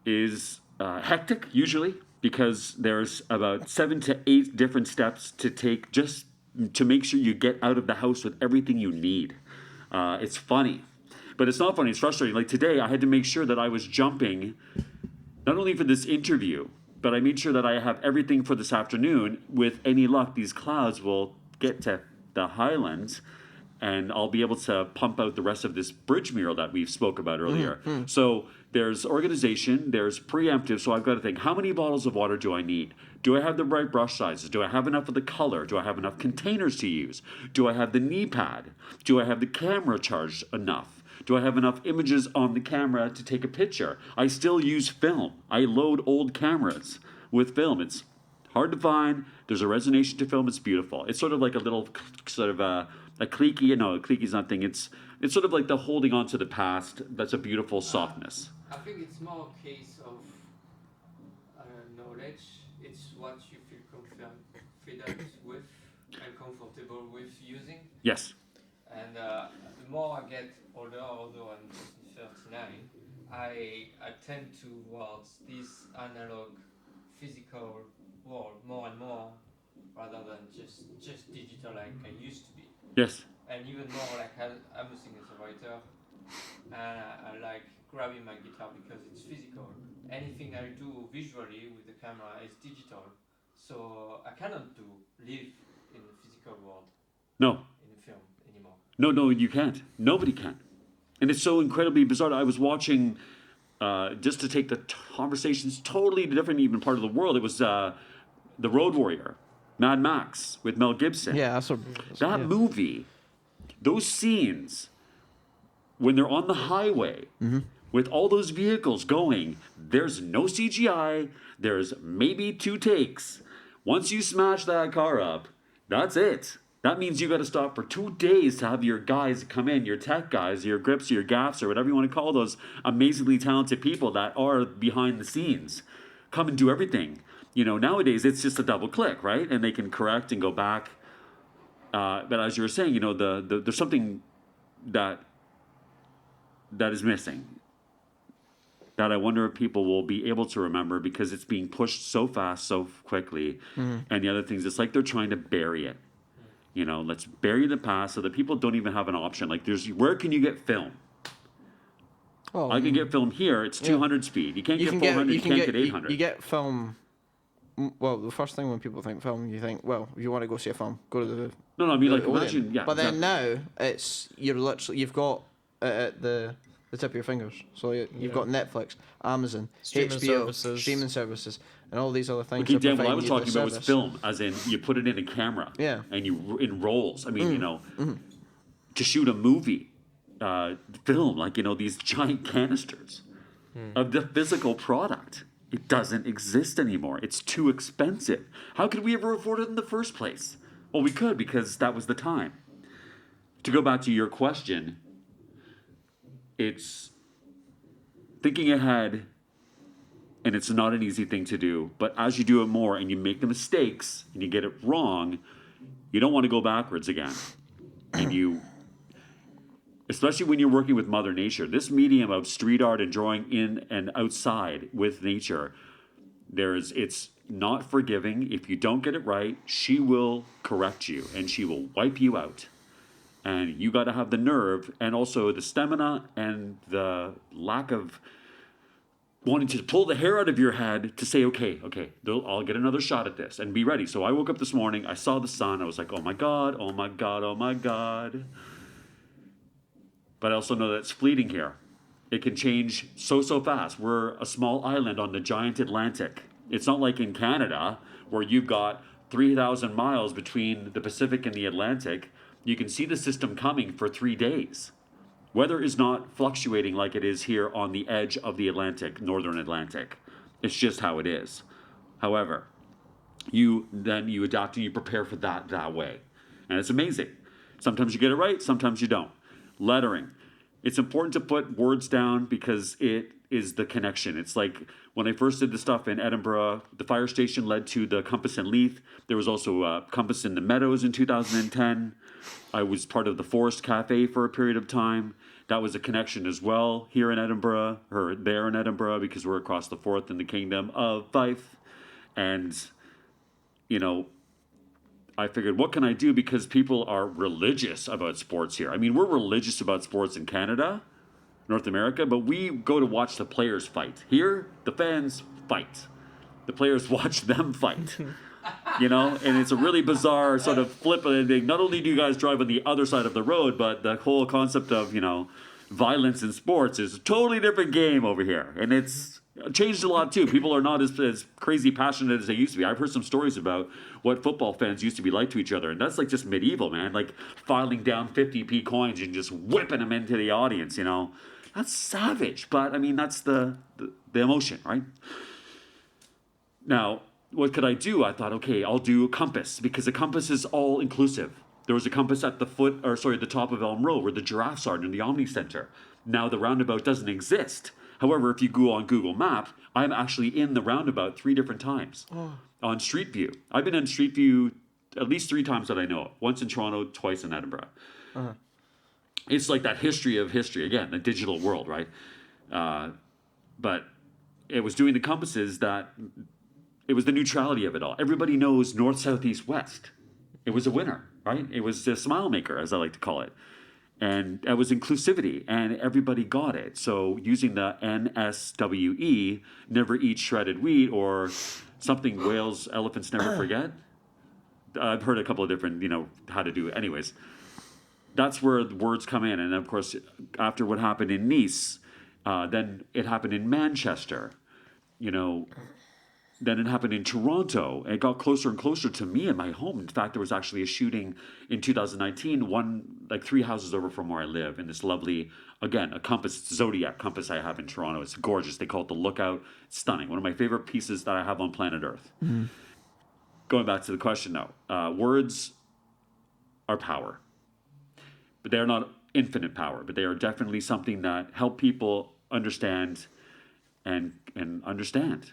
[SPEAKER 3] is hectic usually because there's about 7 to 8 different steps to take just to make sure you get out of the house with everything you need. It's funny, but it's not funny. It's frustrating. Like today, I had to make sure that I was jumping not only for this interview, but I made sure that I have everything for this afternoon. With any luck, these clouds will get to the Highlands and I'll be able to pump out the rest of this bridge mural that we spoke about earlier. So there's organization, there's preemptive. So I've got to think, how many bottles of water do I need? Do I have the right brush sizes? Do I have enough of the color? Do I have enough containers to use? Do I have the knee pad? Do I have the camera charged enough? Do I have enough images on the camera to take a picture? I still use film. I load old cameras with film. It's hard to find. There's a resonation to film. It's beautiful. It's sort of like a little sort of a cliquey. No, a cliquey's not thing. It's sort of like the holding on to the past. That's a beautiful softness.
[SPEAKER 1] I think it's more a case of knowledge. It's what you feel confident with and comfortable with using.
[SPEAKER 3] Yes.
[SPEAKER 1] And the more I get older, although I'm just 39, I tend towards this analog, physical world more and more, rather than just digital like I used to be.
[SPEAKER 3] Yes.
[SPEAKER 1] And even more like I'm a singer-songwriter, and I like grabbing my guitar because it's physical. Anything I do visually with the camera is digital, so I cannot live in the physical world.
[SPEAKER 3] No.
[SPEAKER 1] In the film anymore.
[SPEAKER 3] No, you can't. Nobody can. And it's so incredibly bizarre. I was watching, just to take the conversations totally different even part of the world, it was The Road Warrior, Mad Max with Mel Gibson.
[SPEAKER 2] Yeah, that's what.
[SPEAKER 3] That movie, those scenes, when they're on the highway with all those vehicles going, there's no CGI, there's maybe 2 takes. Once you smash that car up, that's it. That means you got to stop for 2 days to have your guys come in, your tech guys, your grips, your gaffs, or whatever you want to call those amazingly talented people that are behind the scenes, come and do everything. You know, nowadays it's just a double click, right? And they can correct and go back. But as you were saying, you know, there's something that is missing. That I wonder if people will be able to remember because it's being pushed so fast, so quickly. And the other things, it's like they're trying to bury it. You know, let's bury the past so that people don't even have an option. Like, where can you get film?
[SPEAKER 2] Well,
[SPEAKER 3] I can get film here. It's 200 speed. You can't get 400. You can't get 800.
[SPEAKER 2] You get film. Well, the first thing when people think film, you think, well, if you want to go see a film, go to the.
[SPEAKER 3] No, I mean, like,
[SPEAKER 2] Odeon.
[SPEAKER 3] imagine, yeah.
[SPEAKER 2] But then
[SPEAKER 3] exactly.
[SPEAKER 2] now you've got at the tip of your fingers. So you've got Netflix, Amazon,
[SPEAKER 4] Streaming
[SPEAKER 2] HBO,
[SPEAKER 4] services.
[SPEAKER 2] streaming services, and all these other things.
[SPEAKER 3] Okay,
[SPEAKER 2] are
[SPEAKER 3] Dan, what I
[SPEAKER 2] providing
[SPEAKER 3] was
[SPEAKER 2] you the
[SPEAKER 3] talking about was
[SPEAKER 2] service.
[SPEAKER 3] film, as in you put it in a camera.
[SPEAKER 2] Yeah.
[SPEAKER 3] And in rolls. I mean, you know, to shoot a movie, film, like, you know, these giant canisters of the physical product. It doesn't exist anymore. It's too expensive. How could we ever afford it in the first place? Well, we could because that was the time. To go back to your question, it's thinking ahead, and it's not an easy thing to do. But as you do it more and you make the mistakes and you get it wrong, you don't want to go backwards again. And you, especially when you're working with Mother Nature, this medium of street art and drawing in and outside with nature, it's not forgiving. If you don't get it right, she will correct you and she will wipe you out. And you got to have the nerve and also the stamina and the lack of wanting to pull the hair out of your head to say, okay, I'll get another shot at this and be ready. So I woke up this morning, I saw the sun, I was like, oh my God, oh my God, oh my God. But I also know that it's fleeting here. It can change so fast. We're a small island on the giant Atlantic. It's not like in Canada where you've got 3,000 miles between the Pacific and the Atlantic. You can see the system coming for 3 days. Weather is not fluctuating like it is here on the edge of the Atlantic, northern Atlantic. It's just how it is. However, you adapt and you prepare for that way. And it's amazing. Sometimes you get it right, sometimes you don't. Lettering. It's important to put words down because it is the connection. It's like when I first did the stuff in Edinburgh, the fire station led to the Compass in Leith. There was also a Compass in the Meadows in 2010. I was part of the Forest Cafe for a period of time. That was a connection as well here in Edinburgh, or there in Edinburgh, because we're across the Forth in the Kingdom of Fife. And, I figured, what can I do? Because people are religious about sports here. I mean, we're religious about sports in Canada, North America, but we go to watch the players fight. Here, the fans fight. The players watch them fight. And it's a really bizarre sort of flip of the thing. Not only do you guys drive on the other side of the road, but the whole concept of, violence in sports is a totally different game over here. And it's changed a lot too. People are not as crazy passionate as they used to be. I've heard some stories about what football fans used to be like to each other. And that's like just medieval, man. Like filing down 50p coins and just whipping them into the audience, That's savage. But I mean, that's the emotion, right? Now, what could I do? I thought, okay, I'll do a compass because a compass is all inclusive. There was a compass at the top of Elm Road where the giraffes are in the Omni Center. Now the roundabout doesn't exist. However, if you go on Google Maps, I'm actually in the roundabout 3 different times on Street View. I've been on Street View at least 3 times that I know of. Once in Toronto, twice in Edinburgh. It's like that history of history. Again, the digital world, right? But it was doing the compasses that it was the neutrality of it all. Everybody knows north, south, east, west. It was a winner, right? It was a smile maker, as I like to call it. And that was inclusivity, and everybody got it. So using the NSWE, never eat shredded wheat, or something whales, elephants never forget. I've heard a couple of different, how to do it. Anyways, that's where the words come in. And of course, after what happened in Nice, then it happened in Manchester, Then it happened in Toronto. It got closer and closer to me and my home. In fact, there was actually a shooting in 2019, 3 houses over from where I live, in this lovely, again, a compass, Zodiac compass I have in Toronto. It's gorgeous. They call it the Lookout. It's stunning. One of my favorite pieces that I have on planet Earth. Mm-hmm. Going back to the question, though, words are power. But they are not infinite power, but they are definitely something that help people understand and understand.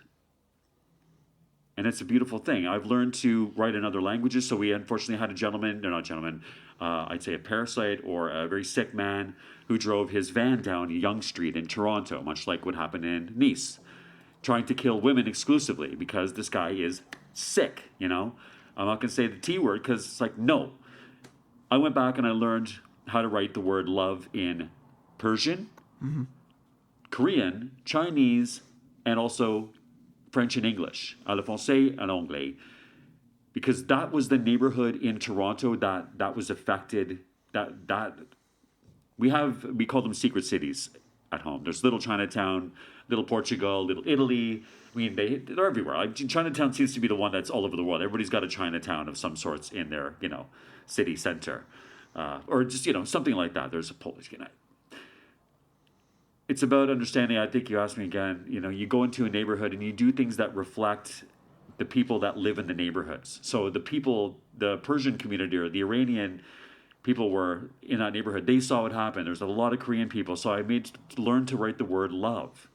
[SPEAKER 3] And it's a beautiful thing. I've learned to write in other languages. So we unfortunately had I'd say a parasite or a very sick man who drove his van down Yonge Street in Toronto, much like what happened in Nice, trying to kill women exclusively because this guy is sick, I'm not going to say the T word because it's like, no. I went back and I learned how to write the word love in Persian, Korean, Chinese, and also French and English, à le français, à l'anglais, because that was the neighborhood in Toronto that was affected. That we call them secret cities at home. There's Little Chinatown, Little Portugal, Little Italy. I mean, they're everywhere. Like, Chinatown seems to be the one that's all over the world. Everybody's got a Chinatown of some sorts in their city center, or just something like that. There's a Polish. It's about understanding. I think you asked me again, you go into a neighborhood and you do things that reflect the people that live in the neighborhoods. So the people, the Persian community or the Iranian people were in that neighborhood. They saw what happened. There's a lot of Korean people. So I learned to write the word love,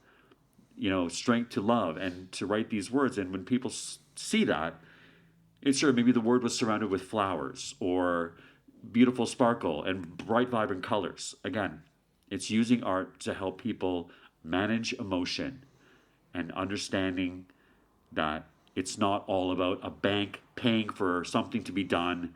[SPEAKER 3] strength to love, and to write these words. And when people see that, it's sure maybe the word was surrounded with flowers or beautiful sparkle and bright, vibrant colors. Again, it's using art to help people manage emotion and understanding that it's not all about a bank paying for something to be done.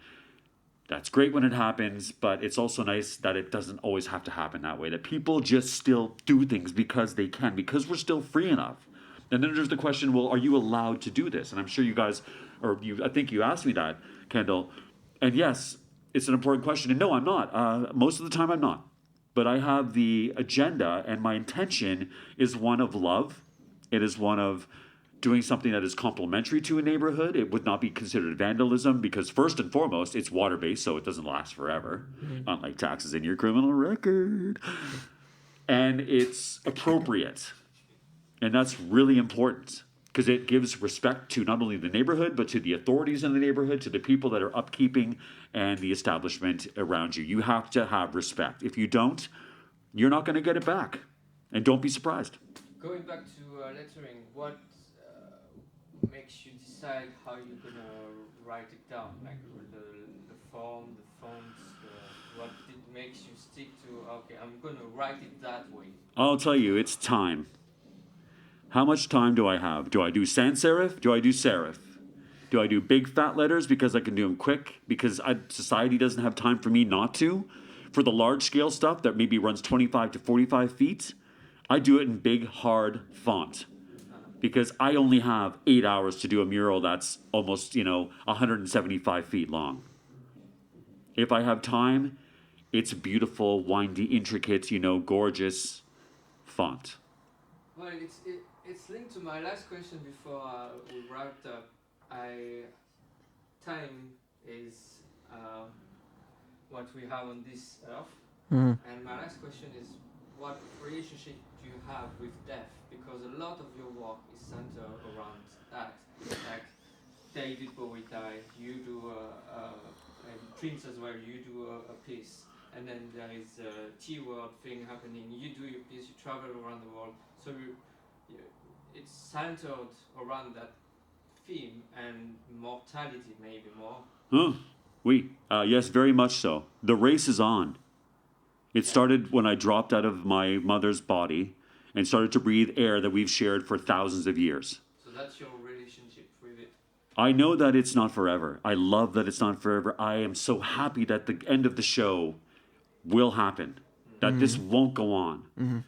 [SPEAKER 3] That's great when it happens, but it's also nice that it doesn't always have to happen that way, that people just still do things because they can, because we're still free enough. And then there's the question, well, are you allowed to do this? And I'm sure you guys, I think you asked me that, Kendall. And yes, it's an important question. And no, I'm not. Most of the time I'm not. But I have the agenda, and my intention is one of love. It is one of doing something that is complementary to a neighborhood. It would not be considered vandalism because first and foremost, it's water-based, so it doesn't last forever, unlike taxes in your criminal record. And it's appropriate. And that's really important because it gives respect to not only the neighborhood, but to the authorities in the neighborhood, to the people that are upkeeping and the establishment around you. You have to have respect. If you don't, you're not going to get it back. And don't be surprised.
[SPEAKER 1] Going back to lettering, what makes you decide how you're going to write it down? Like the form, the fonts, what makes you stick to, okay, I'm going to write it that way?
[SPEAKER 3] I'll tell you, it's time. How much time do I have? Do I do sans serif? Do I do serif? Do I do big fat letters because I can do them quick? Because society doesn't have time for me not to? For the large scale stuff that maybe runs 25 to 45 feet, I do it in big, hard font. Because I only have 8 hours to do a mural that's almost, 175 feet long. If I have time, it's beautiful, windy, intricate, gorgeous font.
[SPEAKER 1] Well, it's linked to my last question before we wrapped up. Time is what we have on this earth. And my last question is, what relationship do you have with death? Because a lot of your work is centered around that. Like David Bowie died, you do and Prince as well, you do a piece. And then there is a T-word thing happening, you do your piece, you travel around the world. So it's centered around that theme and mortality maybe more.
[SPEAKER 3] Yes, very much so. The race is on. It started when I dropped out of my mother's body and started to breathe air that we've shared for thousands of years.
[SPEAKER 1] So that's your relationship with it?
[SPEAKER 3] I know that it's not forever. I love that it's not forever. I am so happy that the end of the show will happen, that this won't go on.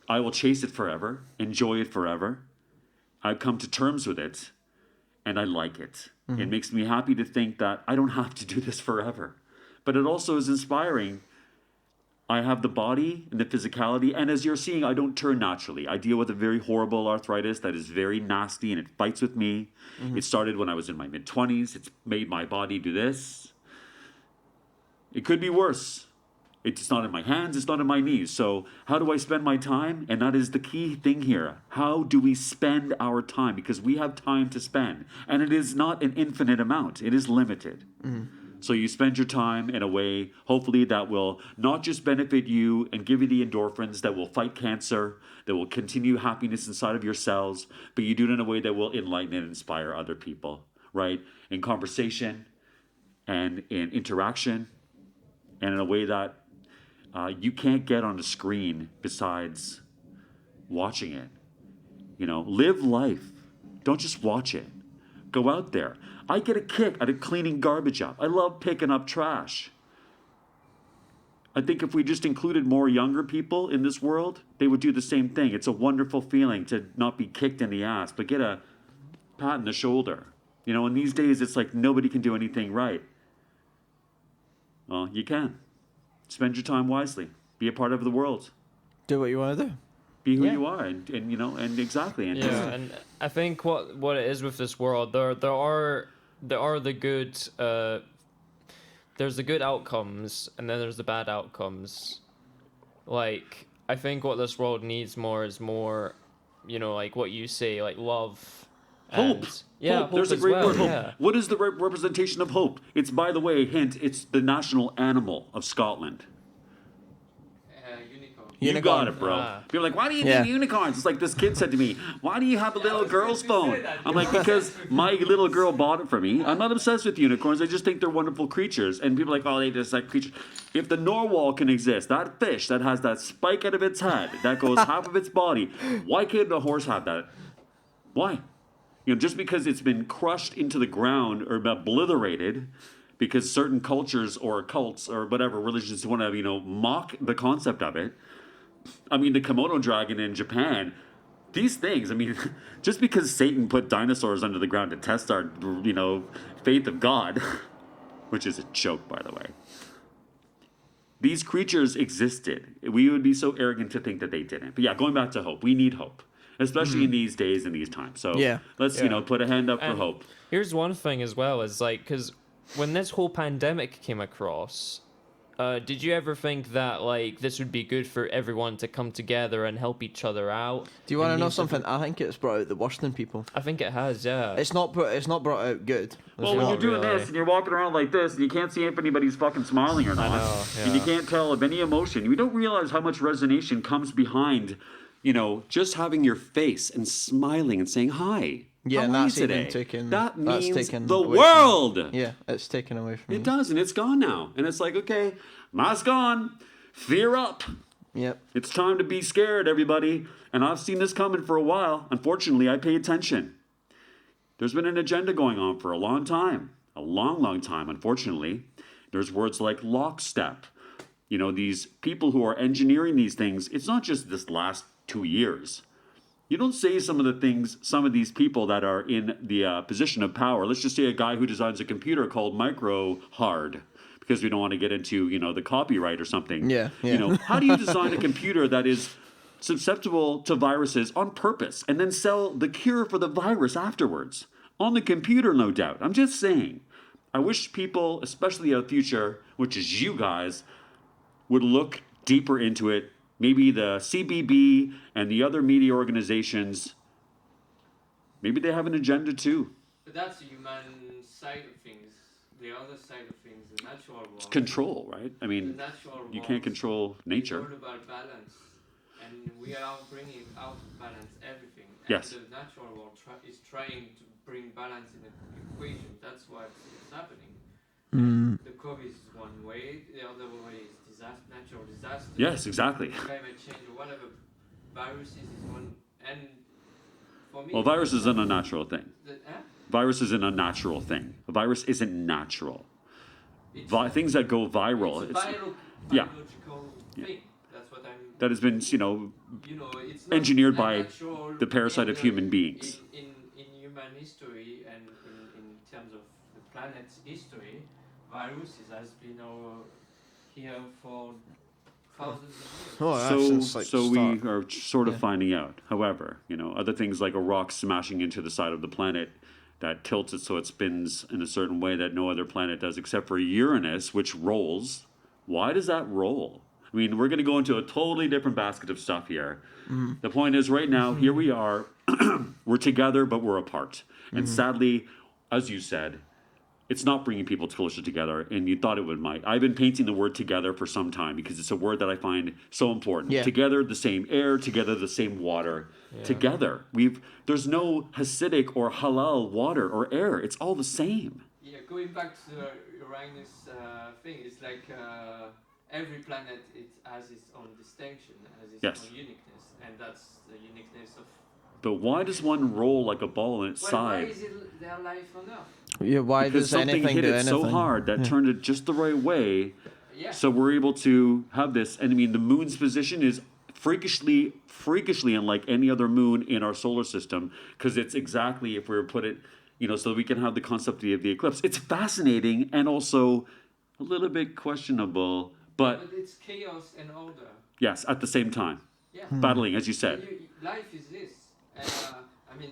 [SPEAKER 3] I will chase it forever, enjoy it forever. I've come to terms with it, and I like it. It makes me happy to think that I don't have to do this forever. But it also is inspiring. I have the body and the physicality, and as you're seeing, I don't turn naturally. I deal with a very horrible arthritis that is very nasty, and it fights with me. It started when I was in my mid-20s. It's made my body do this. It could be worse. It's not in my hands, it's not in my knees. So how do I spend my time? And that is the key thing here. How do we spend our time? Because we have time to spend. And it is not an infinite amount. It is limited. So you spend your time in a way, hopefully, that will not just benefit you and give you the endorphins that will fight cancer, that will continue happiness inside of your cells, but you do it in a way that will enlighten and inspire other people, right? In conversation and in interaction and in a way that you can't get on a screen besides watching it. Live life. Don't just watch it. Go out there. I get a kick out of cleaning garbage up. I love picking up trash. I think if we just included more younger people in this world, they would do the same thing. It's a wonderful feeling to not be kicked in the ass, but get a pat in the shoulder. In these days, it's like nobody can do anything right. Well, you can. Spend your time wisely. Be a part of the world.
[SPEAKER 2] Do what you want to do.
[SPEAKER 3] Be who you are, and exactly. And
[SPEAKER 4] and I think what it is with this world, there are the good. There's the good outcomes, and then there's the bad outcomes. Like, I think what this world needs more is more, like what you say, like love,
[SPEAKER 3] Hope.
[SPEAKER 4] And, yeah,
[SPEAKER 3] Hope. There's a
[SPEAKER 4] as
[SPEAKER 3] great
[SPEAKER 4] well,
[SPEAKER 3] word. Hope.
[SPEAKER 4] yeah.
[SPEAKER 3] What is the representation of hope? It's, by the way, hint, it's the national animal of Scotland.
[SPEAKER 1] Unicorn.
[SPEAKER 3] You got
[SPEAKER 2] Unicorn.
[SPEAKER 3] it, bro.
[SPEAKER 4] Ah.
[SPEAKER 3] People are like, why do you
[SPEAKER 2] Yeah.
[SPEAKER 3] need unicorns? It's like this kid said to me, why do you have a
[SPEAKER 1] I
[SPEAKER 3] little
[SPEAKER 1] was
[SPEAKER 3] girl's
[SPEAKER 1] going to say
[SPEAKER 3] phone?
[SPEAKER 1] that.
[SPEAKER 3] I'm
[SPEAKER 1] You're
[SPEAKER 3] like, because
[SPEAKER 1] obsessed with
[SPEAKER 3] my
[SPEAKER 1] unicorns.
[SPEAKER 3] little girl bought it for me. I'm not obsessed with unicorns. I just think they're wonderful creatures. And people are like, oh, they just like creatures. If the narwhal can exist, that fish that has that spike out of its head, that goes half of its body, why can't a horse have that? Why? You know, just because it's been crushed into the ground or obliterated because certain cultures or cults or whatever religions want to, you know, mock the concept of it. I mean, the Komodo dragon in Japan, these things, I mean, just because Satan put dinosaurs under the ground to test our, you know, faith of God, which is a joke, by the way. These creatures existed. We would be so arrogant to think that they didn't. But yeah, going back to hope, we need hope, especially in these days and these times. So
[SPEAKER 2] Yeah.
[SPEAKER 3] let's, you
[SPEAKER 4] Yeah.
[SPEAKER 3] know, put a hand up for
[SPEAKER 4] And
[SPEAKER 3] hope.
[SPEAKER 4] Here's one thing as well, is like, because when this whole pandemic came across, did you ever think that like this would be good for everyone to come together and help each other out?
[SPEAKER 2] Do you want to
[SPEAKER 4] in
[SPEAKER 2] know
[SPEAKER 4] these
[SPEAKER 2] something?
[SPEAKER 4] different-
[SPEAKER 2] I think it's brought out the worst in people.
[SPEAKER 4] I think it has, yeah.
[SPEAKER 2] It's not brought out good.
[SPEAKER 3] Well, when
[SPEAKER 4] not
[SPEAKER 3] you're doing
[SPEAKER 4] really.
[SPEAKER 3] this and you're walking around like this and you can't see if anybody's fucking smiling or not,
[SPEAKER 4] know,
[SPEAKER 3] and you
[SPEAKER 4] yeah.
[SPEAKER 3] can't tell of any emotion, you don't realize how much resonation comes behind, you know, just having your face and smiling and saying hi.
[SPEAKER 2] Yeah,
[SPEAKER 3] How
[SPEAKER 2] and
[SPEAKER 3] are you
[SPEAKER 2] that's even
[SPEAKER 3] today?
[SPEAKER 2] taken-
[SPEAKER 3] That
[SPEAKER 2] that's
[SPEAKER 3] means
[SPEAKER 2] taken
[SPEAKER 3] the
[SPEAKER 2] away from
[SPEAKER 3] world.
[SPEAKER 2] Yeah, it's taken away from
[SPEAKER 3] It
[SPEAKER 2] me.
[SPEAKER 3] does, and it's gone now. And it's like, okay, mask on, fear up.
[SPEAKER 2] Yep.
[SPEAKER 3] It's time to be scared, everybody. And I've seen this coming for a while. Unfortunately, I pay attention. There's been an agenda going on for a long time. A long, long time, unfortunately. There's words like lockstep. You know, these people who are engineering these things, it's not just this last 2 years. You don't say some of the things, some of these people that are in the position of power. Let's just say a guy who designs a computer called Micro Hard, because we don't want to get into, you know, the copyright or something.
[SPEAKER 2] Yeah, yeah.
[SPEAKER 3] You know, how do you design a computer that is susceptible to viruses on purpose and then sell the cure for the virus afterwards? On the computer, no doubt. I'm just saying. I wish people, especially our future, which is you guys, would look deeper into it. Maybe the CBB and the other media organizations, maybe they have an agenda too.
[SPEAKER 1] But that's the human side of things. The other side of things, the natural world.
[SPEAKER 3] It's control, right? I
[SPEAKER 1] The
[SPEAKER 3] mean,
[SPEAKER 1] natural world.
[SPEAKER 3] you can't control nature.
[SPEAKER 1] It's all about balance, and we are bringing out of balance everything. And
[SPEAKER 3] Yes.
[SPEAKER 1] the natural world is trying to bring balance in the equation. That's what is happening. The COVID is one way. The other way is natural disaster.
[SPEAKER 3] Yes, exactly.
[SPEAKER 1] Climate change or whatever. Viruses is one, and for me.
[SPEAKER 3] Well, virus is an unnatural thing.
[SPEAKER 1] eh?
[SPEAKER 3] Virus is an unnatural thing. A virus isn't natural.
[SPEAKER 1] It's
[SPEAKER 3] Things that go viral,
[SPEAKER 1] It's a
[SPEAKER 3] it's,
[SPEAKER 1] biological thing. That's what I'm.
[SPEAKER 3] that has been, you know,
[SPEAKER 1] You know, it's not
[SPEAKER 3] engineered by
[SPEAKER 1] unnatural
[SPEAKER 3] the parasite of human beings.
[SPEAKER 1] In human history and in terms of the planet's history, viruses has been here for thousands of years.
[SPEAKER 2] Oh, since, like,
[SPEAKER 3] so
[SPEAKER 2] start.
[SPEAKER 3] we are sort of
[SPEAKER 2] Yeah.
[SPEAKER 3] finding out. However, you know, other things like a rock smashing into the side of the planet that tilts it so it spins in a certain way that no other planet does except for Uranus, which rolls. Why does that roll? I mean, we're going to go into a totally different basket of stuff here. The point is, right now, here we are. We're together, but we're apart. And sadly, as you said, it's not bringing people closer together, and you thought it would might. I've been painting the word together for some time because it's a word that I find so important.
[SPEAKER 2] Yeah.
[SPEAKER 3] Together, the same air, together, the same water. Together. There's no Hasidic or halal water or air. It's all the same.
[SPEAKER 1] Yeah, going back to the Uranus thing, it's like every planet has its own distinction, has its
[SPEAKER 3] Yes.
[SPEAKER 1] own uniqueness, and that's the uniqueness of.
[SPEAKER 3] But why does one roll like a ball on its
[SPEAKER 1] Why
[SPEAKER 3] side?
[SPEAKER 1] is it their life on Earth?
[SPEAKER 2] Yeah, why
[SPEAKER 3] Because
[SPEAKER 2] does
[SPEAKER 3] something
[SPEAKER 2] anything
[SPEAKER 3] hit
[SPEAKER 2] do
[SPEAKER 3] it
[SPEAKER 2] anything?
[SPEAKER 3] so hard that turned it just the right way.
[SPEAKER 1] Yeah.
[SPEAKER 3] So we're able to have this. And I mean, the moon's position is freakishly unlike any other moon in our solar system, because it's exactly, if we were to put it, you know, so we can have the concept of the eclipse. It's fascinating and also a little bit questionable, but
[SPEAKER 1] it's chaos and order.
[SPEAKER 3] yes, at the same time,
[SPEAKER 1] Yeah.
[SPEAKER 3] battling, as you said.
[SPEAKER 1] Life is this. And, I mean,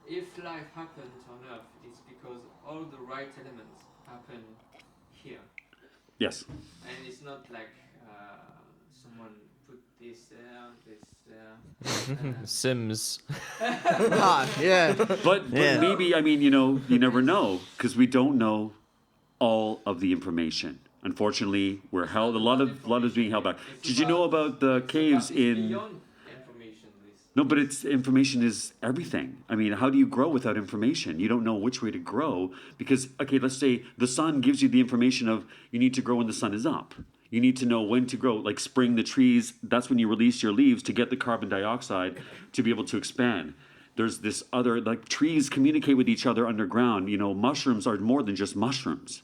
[SPEAKER 1] if life happens on Earth, it's because all the right elements happen here.
[SPEAKER 3] Yes.
[SPEAKER 1] And it's not like someone put this there.
[SPEAKER 4] Sims.
[SPEAKER 2] Yeah.
[SPEAKER 3] But
[SPEAKER 2] Yeah.
[SPEAKER 3] maybe, I mean, you never know, because we don't know all of the information. Unfortunately, we're held. A lot is being held back. Did you know about the caves in?
[SPEAKER 1] Beyond information, this.
[SPEAKER 3] No, but information is everything. I mean, how do you grow without information? You don't know which way to grow because, okay, let's say the sun gives you the information of you need to grow when the sun is up. You need to know when to grow. Like spring, the trees, that's when you release your leaves to get the carbon dioxide to be able to expand. There's this other, like trees communicate with each other underground. Mushrooms are more than just mushrooms.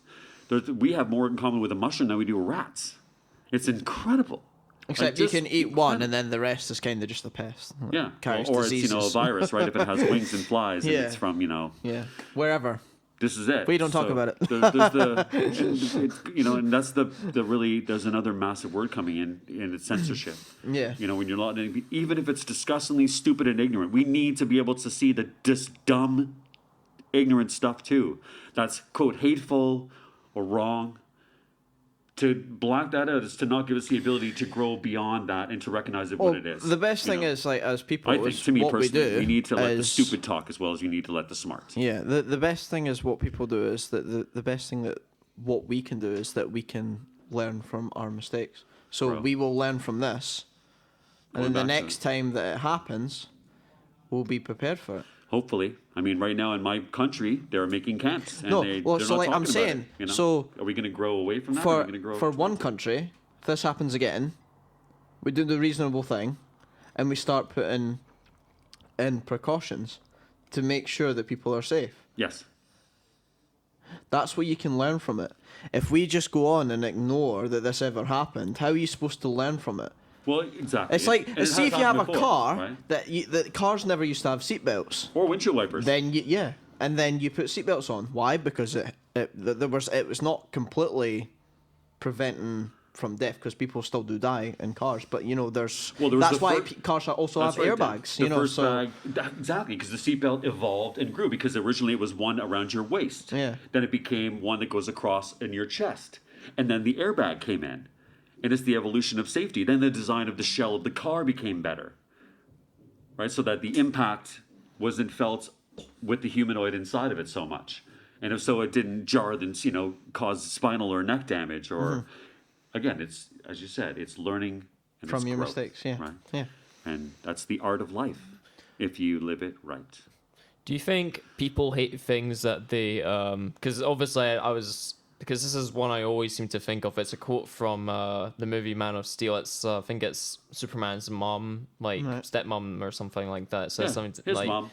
[SPEAKER 3] We have more in common with a mushroom than we do with rats. It's incredible.
[SPEAKER 2] Except you can eat one and then the rest is kind of just a pest.
[SPEAKER 3] Yeah,
[SPEAKER 2] Carries
[SPEAKER 3] or
[SPEAKER 2] diseases.
[SPEAKER 3] it's a virus, right? If it has wings and flies, and
[SPEAKER 2] Yeah.
[SPEAKER 3] it's from
[SPEAKER 2] Yeah, wherever.
[SPEAKER 3] This is it.
[SPEAKER 2] We don't talk about it.
[SPEAKER 3] There's and that's the really. There's another massive word coming in, and it's censorship.
[SPEAKER 2] Yeah.
[SPEAKER 3] When you're not, even if it's disgustingly stupid and ignorant, we need to be able to see this dumb, ignorant stuff too. That's quote hateful or wrong. To black that out is to not give us the ability to grow beyond that and to recognize it what it is.
[SPEAKER 2] The best thing is, like, as people,
[SPEAKER 3] I think,
[SPEAKER 2] is
[SPEAKER 3] to me
[SPEAKER 2] what we
[SPEAKER 3] personally,
[SPEAKER 2] do
[SPEAKER 3] we need to let the
[SPEAKER 2] is-
[SPEAKER 3] stupid talk as well as you need to let the smart.
[SPEAKER 2] Yeah, the best thing is what people do is that the best thing that what we can do is that we can learn from our mistakes. So
[SPEAKER 3] Bro.
[SPEAKER 2] we will learn from this, and
[SPEAKER 3] Going
[SPEAKER 2] then the
[SPEAKER 3] back to
[SPEAKER 2] next time that it happens, we'll be prepared for it.
[SPEAKER 3] Hopefully. I mean, right now in my country, they're making camps. And
[SPEAKER 2] No,
[SPEAKER 3] they're
[SPEAKER 2] well,
[SPEAKER 3] not
[SPEAKER 2] so, like,
[SPEAKER 3] talking
[SPEAKER 2] I'm
[SPEAKER 3] about
[SPEAKER 2] saying,
[SPEAKER 3] it,
[SPEAKER 2] so
[SPEAKER 3] are we going to grow away from that? Or are we
[SPEAKER 2] For
[SPEAKER 3] going to grow
[SPEAKER 2] for one
[SPEAKER 3] towards it?
[SPEAKER 2] country, if this happens again, we do the reasonable thing, and we start putting in precautions to make sure that people are safe.
[SPEAKER 3] Yes.
[SPEAKER 2] That's what you can learn from it. If we just go on and ignore that this ever happened, how are you supposed to learn from it?
[SPEAKER 3] Well, exactly.
[SPEAKER 2] It's like,
[SPEAKER 3] And it
[SPEAKER 2] see
[SPEAKER 3] has
[SPEAKER 2] if you have a
[SPEAKER 3] happened before,
[SPEAKER 2] car
[SPEAKER 3] right?
[SPEAKER 2] that cars never used to have seatbelts.
[SPEAKER 3] Or windshield wipers.
[SPEAKER 2] Then and then you put seatbelts on. Why? Because it was not completely preventing from death, because people still do die in cars. But there's
[SPEAKER 3] Well, there was
[SPEAKER 2] that's
[SPEAKER 3] the
[SPEAKER 2] why
[SPEAKER 3] fir-
[SPEAKER 2] cars also
[SPEAKER 3] That's
[SPEAKER 2] have
[SPEAKER 3] right,
[SPEAKER 2] airbags.
[SPEAKER 3] the first
[SPEAKER 2] so
[SPEAKER 3] bag, exactly, because the seatbelt evolved and grew. Because originally it was one around your waist.
[SPEAKER 2] Yeah.
[SPEAKER 3] Then it became one that goes across in your chest, and then the airbag came in, and it's the evolution of safety. Then the design of the shell of the car became better, right? So that the impact wasn't felt with the humanoid inside of it so much, and if so, it didn't jar and cause spinal or neck damage or. Again, it's, as you said, it's learning and
[SPEAKER 2] from
[SPEAKER 3] it's
[SPEAKER 2] your
[SPEAKER 3] growth,
[SPEAKER 2] mistakes, yeah,
[SPEAKER 3] right?
[SPEAKER 2] yeah.
[SPEAKER 3] And that's the art of life, if you live it right.
[SPEAKER 4] Do you think people hate things that they because obviously because this is one I always seem to think of. It's a quote from the movie Man of Steel. It's I think it's Superman's mom, like stepmom or something like that. It says something
[SPEAKER 3] His
[SPEAKER 4] like
[SPEAKER 3] mom.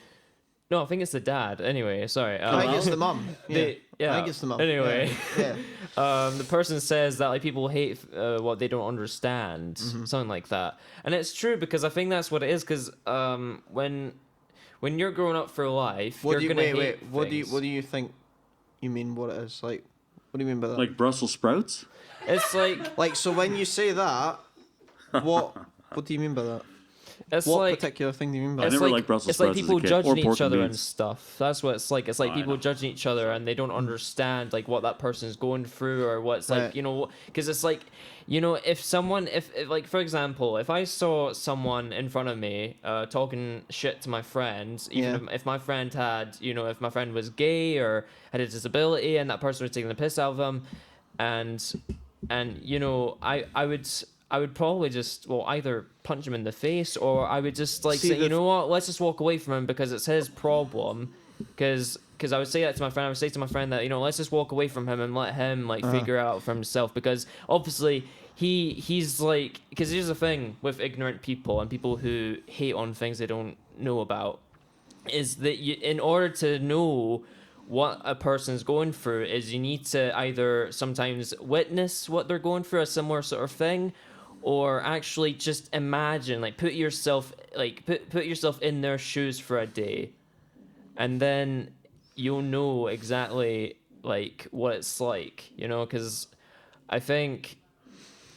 [SPEAKER 4] no, I think it's the dad. Anyway, sorry.
[SPEAKER 2] I think it's the mum. Yeah.
[SPEAKER 4] Yeah.
[SPEAKER 2] I think it's the mum.
[SPEAKER 4] Anyway,
[SPEAKER 2] Yeah.
[SPEAKER 4] the person says that like people hate what they don't understand, something like that, and it's true because I think that's what it is. Because when you're growing up for life,
[SPEAKER 2] What
[SPEAKER 4] you're
[SPEAKER 2] do you
[SPEAKER 4] gonna
[SPEAKER 2] wait?
[SPEAKER 4] hate
[SPEAKER 2] What do
[SPEAKER 4] things.
[SPEAKER 2] you think? You mean what it is? Like, what do you mean by that?
[SPEAKER 3] Like Brussels sprouts?
[SPEAKER 4] It's like
[SPEAKER 2] So when you say that, what do you mean by that?
[SPEAKER 4] it's
[SPEAKER 2] What
[SPEAKER 4] like.
[SPEAKER 2] particular thing do you mean by
[SPEAKER 3] I
[SPEAKER 2] that?
[SPEAKER 3] never liked Brussels
[SPEAKER 4] It's like
[SPEAKER 3] sprouts as a
[SPEAKER 4] people
[SPEAKER 3] kid,
[SPEAKER 4] judging
[SPEAKER 3] or pork
[SPEAKER 4] each
[SPEAKER 3] and
[SPEAKER 4] other and
[SPEAKER 3] beans.
[SPEAKER 4] stuff. That's what it's like. It's like
[SPEAKER 3] I
[SPEAKER 4] people
[SPEAKER 3] know.
[SPEAKER 4] judging each other and they don't understand like what that person's going through or what's like
[SPEAKER 2] Right.
[SPEAKER 4] because it's like if like for example if I saw someone in front of me talking shit to my friend, even if my friend had if my friend was gay or had a disability and that person was taking the piss out of them, and I would probably just either punch him in the face or I would just like say, you know what, let's just walk away from him because it's his problem. Because I would say that to my friend. I would say to my friend that let's just walk away from him and let him like figure it out for himself. Because obviously he's like, because here's the thing with ignorant people and people who hate on things they don't know about, is that in order to know what a person's going through is you need to either sometimes witness what they're going through, a similar sort of thing, or actually just imagine, like put yourself in their shoes for a day, and then you'll know exactly like what it's like, because I think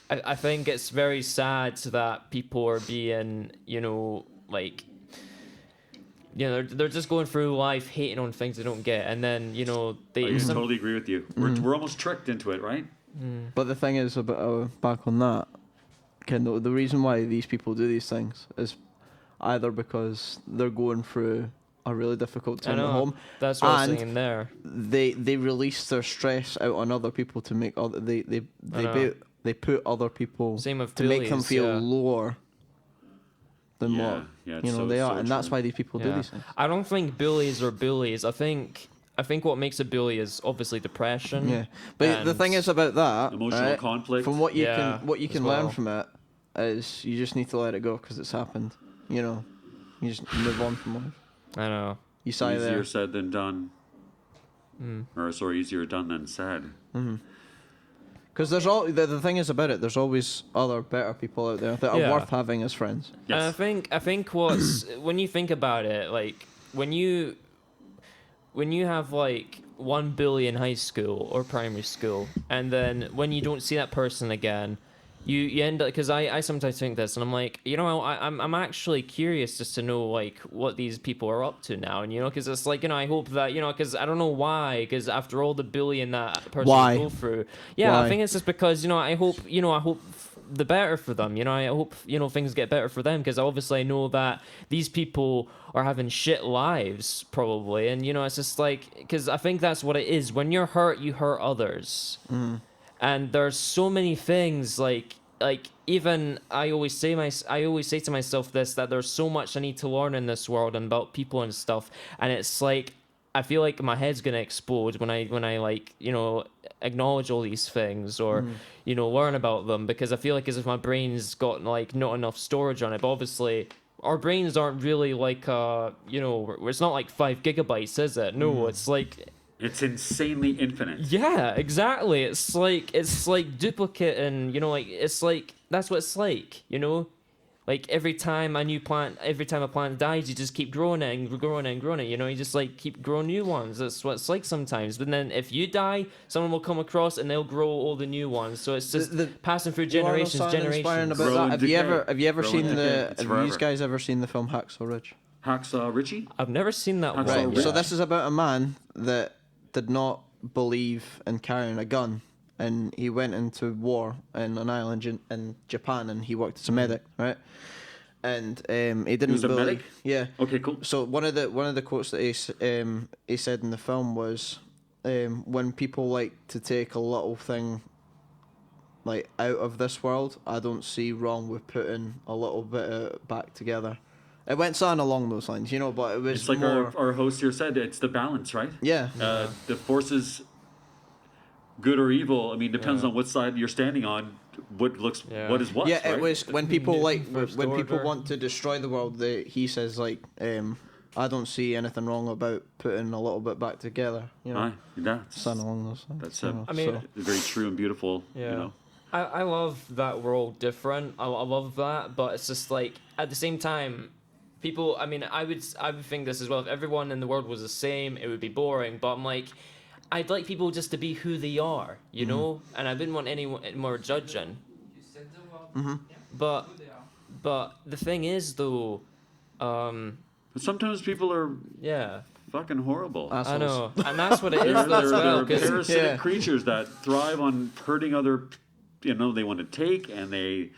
[SPEAKER 4] it's very sad that people are being they're just going through life hating on things they don't get, and then
[SPEAKER 3] I totally agree with you. We're almost tricked into it, right?
[SPEAKER 2] But the thing is about back on that, the reason why these people do these things is either because they're going through a really difficult
[SPEAKER 4] I
[SPEAKER 2] time at
[SPEAKER 4] know.
[SPEAKER 2] home,
[SPEAKER 4] That's what I was
[SPEAKER 2] and
[SPEAKER 4] thinking there.
[SPEAKER 2] they release their stress out on other people to make other they put other people
[SPEAKER 4] Same with
[SPEAKER 2] to make them
[SPEAKER 4] bullies,
[SPEAKER 2] feel
[SPEAKER 4] yeah.
[SPEAKER 2] lower than
[SPEAKER 3] Yeah,
[SPEAKER 2] what
[SPEAKER 3] yeah, it's
[SPEAKER 2] you know
[SPEAKER 3] so-
[SPEAKER 2] they are,
[SPEAKER 3] so
[SPEAKER 2] and that's
[SPEAKER 3] true.
[SPEAKER 2] why these people do
[SPEAKER 4] Yeah.
[SPEAKER 2] these things.
[SPEAKER 4] I don't think bullies are bullies. I think what makes a bully is obviously depression.
[SPEAKER 2] Yeah, but the
[SPEAKER 4] and-
[SPEAKER 2] thing is about that,
[SPEAKER 3] Emotional
[SPEAKER 2] right,
[SPEAKER 3] conflict.
[SPEAKER 2] from what you
[SPEAKER 4] Yeah,
[SPEAKER 2] can
[SPEAKER 4] as
[SPEAKER 2] learn
[SPEAKER 4] well.
[SPEAKER 2] from it is you just need to let it go because it's happened. You know, you just move on from life.
[SPEAKER 4] I know.
[SPEAKER 2] You sigh
[SPEAKER 3] Easier
[SPEAKER 2] there.
[SPEAKER 3] said than done. Or sorry, easier done than said.
[SPEAKER 2] Because the thing is about it. There's always other better people out there that are
[SPEAKER 4] Yeah.
[SPEAKER 2] worth having as friends.
[SPEAKER 4] And
[SPEAKER 3] Yes.
[SPEAKER 4] I think what's when you think about it, like when you have like 1 billion high school or primary school, and then when you don't see that person again, you end up, because I sometimes think this, and I'm like, you know, I'm actually curious just to know like what these people are up to now, and you know, because it's like, you know, I hope that, you know, because I don't know why, because after all the billion that person
[SPEAKER 2] Why?
[SPEAKER 4] will go through, yeah,
[SPEAKER 2] Why?
[SPEAKER 4] I think it's just because, you know, I hope the better for them, you know. I hope, you know, things get better for them, because obviously I know that these people are having shit lives probably, and you know, it's just like, because I think that's what it is. When you're hurt, you hurt others. And there's so many things like even I always say to myself this, that there's so much I need to learn in this world and about people and stuff, and it's like I feel like my head's gonna explode when I like, you know, acknowledge all these things or you know, learn about them, because I feel like as if my brain's got like not enough storage on it. But obviously our brains aren't really like you know, it's not like 5 gigabytes, is it? No, it's like,
[SPEAKER 3] It's insanely infinite.
[SPEAKER 4] yeah, exactly. It's like duplicate, and you know, like it's like that's what it's like, you know. Like every time a plant dies, you just keep growing it and growing it and growing it. You know, you just like keep growing new ones. That's what it's like sometimes. But then if you die, someone will come across and they'll grow all the new ones. So it's just passing through
[SPEAKER 2] You wanna know
[SPEAKER 4] generations,
[SPEAKER 2] something inspiring
[SPEAKER 4] generations.
[SPEAKER 2] about
[SPEAKER 3] Grow
[SPEAKER 2] that?
[SPEAKER 3] and
[SPEAKER 2] Have you
[SPEAKER 3] decay.
[SPEAKER 2] ever
[SPEAKER 3] Grow
[SPEAKER 2] seen
[SPEAKER 3] and decay. It's
[SPEAKER 2] have you
[SPEAKER 3] forever.
[SPEAKER 2] guys ever seen the film Hacksaw Ridge?
[SPEAKER 3] Hacksaw Ritchie?
[SPEAKER 4] I've never seen that
[SPEAKER 3] Hacksaw
[SPEAKER 4] one.
[SPEAKER 3] Ridge.
[SPEAKER 2] Right. So
[SPEAKER 4] yet.
[SPEAKER 2] this is about a man that did not believe in carrying a gun, and he went into war in an island in Japan, and he worked as a medic, right? And he didn't
[SPEAKER 3] was a
[SPEAKER 2] believe.
[SPEAKER 3] medic?
[SPEAKER 2] Yeah.
[SPEAKER 3] Okay, cool.
[SPEAKER 2] So one of the quotes that he said in the film was, when people like to take a little thing like out of this world, I don't see wrong with putting a little bit of it back together. It went something along those lines, you know, but it was
[SPEAKER 3] It's like
[SPEAKER 2] more.
[SPEAKER 3] our host here said, it's the balance, right?
[SPEAKER 2] Yeah.
[SPEAKER 3] The forces, good or evil, I mean, depends
[SPEAKER 4] Yeah.
[SPEAKER 3] on what side you're standing on, what
[SPEAKER 4] Yeah.
[SPEAKER 3] what is what,
[SPEAKER 2] Yeah,
[SPEAKER 3] right?
[SPEAKER 2] it was when people
[SPEAKER 4] First
[SPEAKER 2] when people
[SPEAKER 4] order.
[SPEAKER 2] want to destroy the world. He says like, I don't see anything wrong about putting a little bit back together. You know,
[SPEAKER 3] Aye, that's
[SPEAKER 2] something along those lines.
[SPEAKER 3] That's
[SPEAKER 2] you
[SPEAKER 3] it.
[SPEAKER 2] know,
[SPEAKER 4] I mean,
[SPEAKER 2] so.
[SPEAKER 3] very true and beautiful,
[SPEAKER 4] Yeah.
[SPEAKER 3] you know.
[SPEAKER 4] I love that we're all different. I love that, but it's just like at the same time, people. I mean, I would think this as well. If everyone in the world was the same, it would be boring. But I'm like, I'd like people just to be who they are, you know. And I didn't want anyone more judging.
[SPEAKER 1] You said the word. Yeah.
[SPEAKER 4] But
[SPEAKER 1] Who they are.
[SPEAKER 4] but the thing is though,
[SPEAKER 3] But sometimes people are
[SPEAKER 4] yeah,
[SPEAKER 3] fucking horrible.
[SPEAKER 4] I
[SPEAKER 2] Assholes.
[SPEAKER 4] know, and that's what it is
[SPEAKER 3] They're,
[SPEAKER 4] though as well.
[SPEAKER 3] they're
[SPEAKER 4] 'Cause
[SPEAKER 3] parasitic
[SPEAKER 2] Yeah.
[SPEAKER 3] creatures that thrive on hurting other. You know, they want to take, and they're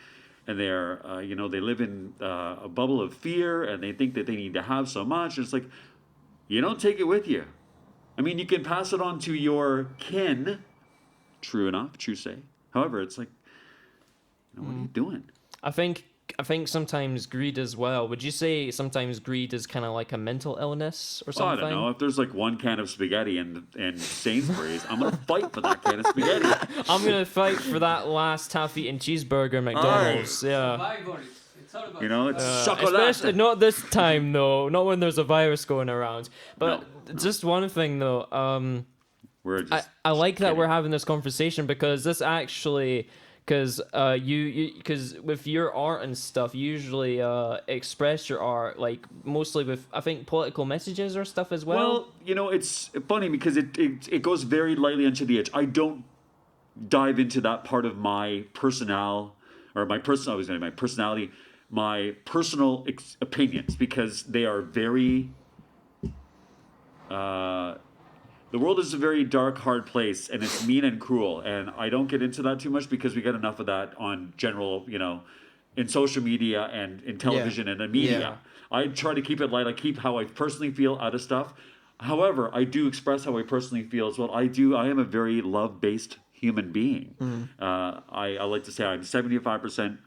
[SPEAKER 3] you know, they live in a bubble of fear, and they think that they need to have so much. It's like, you don't take it with you. I mean, you can pass it on to your kin. True enough, true say. However, it's like, you know, what are you doing?
[SPEAKER 4] I think sometimes greed as well. Would you say sometimes greed is kind of like a mental illness or
[SPEAKER 3] Oh, I
[SPEAKER 4] something?
[SPEAKER 3] don't know. If there's like one can of spaghetti in Sainsbury's, I'm gonna fight for that can of spaghetti.
[SPEAKER 4] I'm gonna fight for that last half-eaten cheeseburger at McDonald's. Yeah.
[SPEAKER 1] Survival. It's all about
[SPEAKER 3] You know, it's
[SPEAKER 1] survival.
[SPEAKER 3] chocolate.
[SPEAKER 4] Especially not this time though. Not when there's a virus going around. But just one thing though.
[SPEAKER 3] We're just
[SPEAKER 4] I like that
[SPEAKER 3] kidding.
[SPEAKER 4] we're having this conversation, because this actually, because because with your art and stuff, you usually express your art like mostly with, I think, political messages or stuff as well.
[SPEAKER 3] Well, you know, it's funny because it goes very lightly onto the edge. I don't dive into that part of my my personality, my personal opinions, because they are very The world is a very dark, hard place, and it's mean and cruel. And I don't get into that too much because we get enough of that on general, in social media and in television and in media.
[SPEAKER 2] Yeah.
[SPEAKER 3] I try to keep it light. I keep how I personally feel out of stuff. However, I do express how I personally feel as well. I am a very love-based human being. I like to say I'm 75%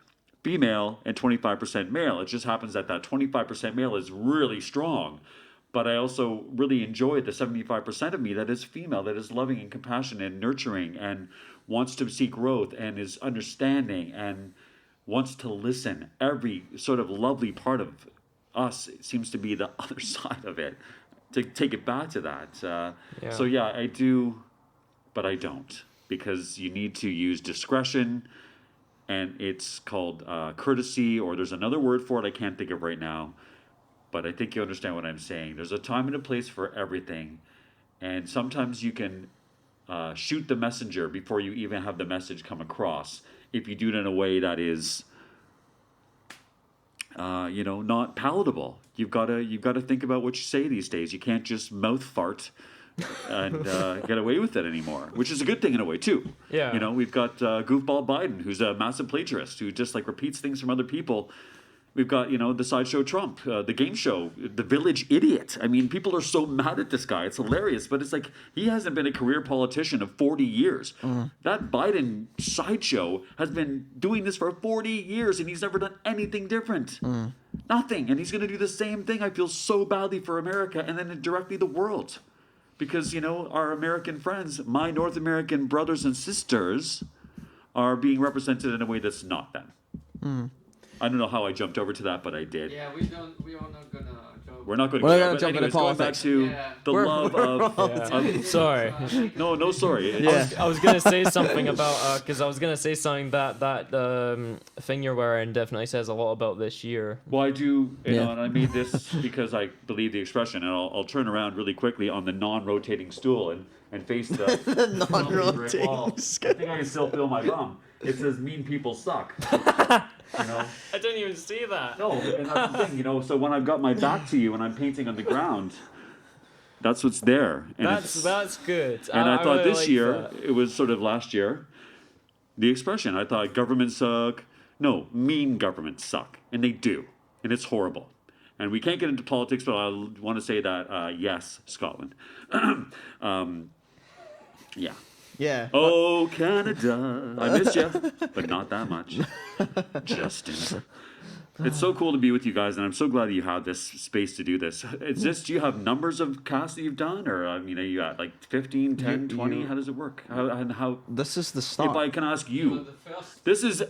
[SPEAKER 3] female and 25% male. It just happens that 25% male is really strong. But I also really enjoy the 75% of me that is female, that is loving and compassionate and nurturing and wants to see growth and is understanding and wants to listen. Every sort of lovely part of us seems to be the other side of it. To take it back to that. So yeah, I do, but I don't. Because you need to use discretion, and it's called courtesy, or there's another word for it I can't think of right now. But I think you understand what I'm saying. There's a time and a place for everything. And sometimes you can shoot the messenger before you even have the message come across. If you do it in a way that is, not palatable. You've got to think about what you say these days. You can't just mouth fart and get away with it anymore, which is a good thing in a way too.
[SPEAKER 4] Yeah.
[SPEAKER 3] We've got goofball Biden, who's a massive plagiarist, who just repeats things from other people. We've got, the sideshow Trump, the game show, the village idiot. I mean, people are so mad at this guy. It's hilarious. But it's he hasn't been a career politician of 40 years. That Biden sideshow has been doing this for 40 years, and he's never done anything different. Nothing. And he's going to do the same thing. I feel so badly for America and then indirectly the world. Because, our American friends, my North American brothers and sisters, are being represented in a way that's not them. I don't know how I jumped over to that, but I did.
[SPEAKER 1] Yeah, we are not gonna jump.
[SPEAKER 3] We're not going
[SPEAKER 2] We're not
[SPEAKER 3] to
[SPEAKER 2] gonna jump into
[SPEAKER 3] going back
[SPEAKER 2] politics.
[SPEAKER 3] to the love of...
[SPEAKER 4] Sorry.
[SPEAKER 3] No, sorry.
[SPEAKER 2] Yeah.
[SPEAKER 4] I was gonna say something about because I was gonna say something that thing you're wearing definitely says a lot about this year.
[SPEAKER 3] Well, I do,
[SPEAKER 2] Yeah.
[SPEAKER 3] and I made this because I believe the expression, and I'll turn around really quickly on the non-rotating stool and face the
[SPEAKER 2] Non-rotating
[SPEAKER 3] wall. I think I can still feel my bum. It says "mean people suck."
[SPEAKER 4] I didn't even see that.
[SPEAKER 3] No, and that's the thing, so when I've got my back to you and I'm painting on the ground, that's what's there. And
[SPEAKER 4] That's good.
[SPEAKER 3] And I thought
[SPEAKER 4] really
[SPEAKER 3] this
[SPEAKER 4] like
[SPEAKER 3] year,
[SPEAKER 4] that.
[SPEAKER 3] it was sort of last year, the expression, I thought governments suck. No, mean governments suck. And they do. And it's horrible. And we can't get into politics, but I want to say that, yes, Scotland. Yeah.
[SPEAKER 2] Yeah.
[SPEAKER 3] Oh, Canada. I missed you, but not that much. Justin. It's so cool to be with you guys, and I'm so glad that you have this space to do this. Do you have numbers of casts that you've done? Or, are you at 15, 10, 20? How does it work? How?
[SPEAKER 2] This is the start.
[SPEAKER 3] If I can ask
[SPEAKER 1] You are
[SPEAKER 3] you,
[SPEAKER 1] the first.
[SPEAKER 3] this is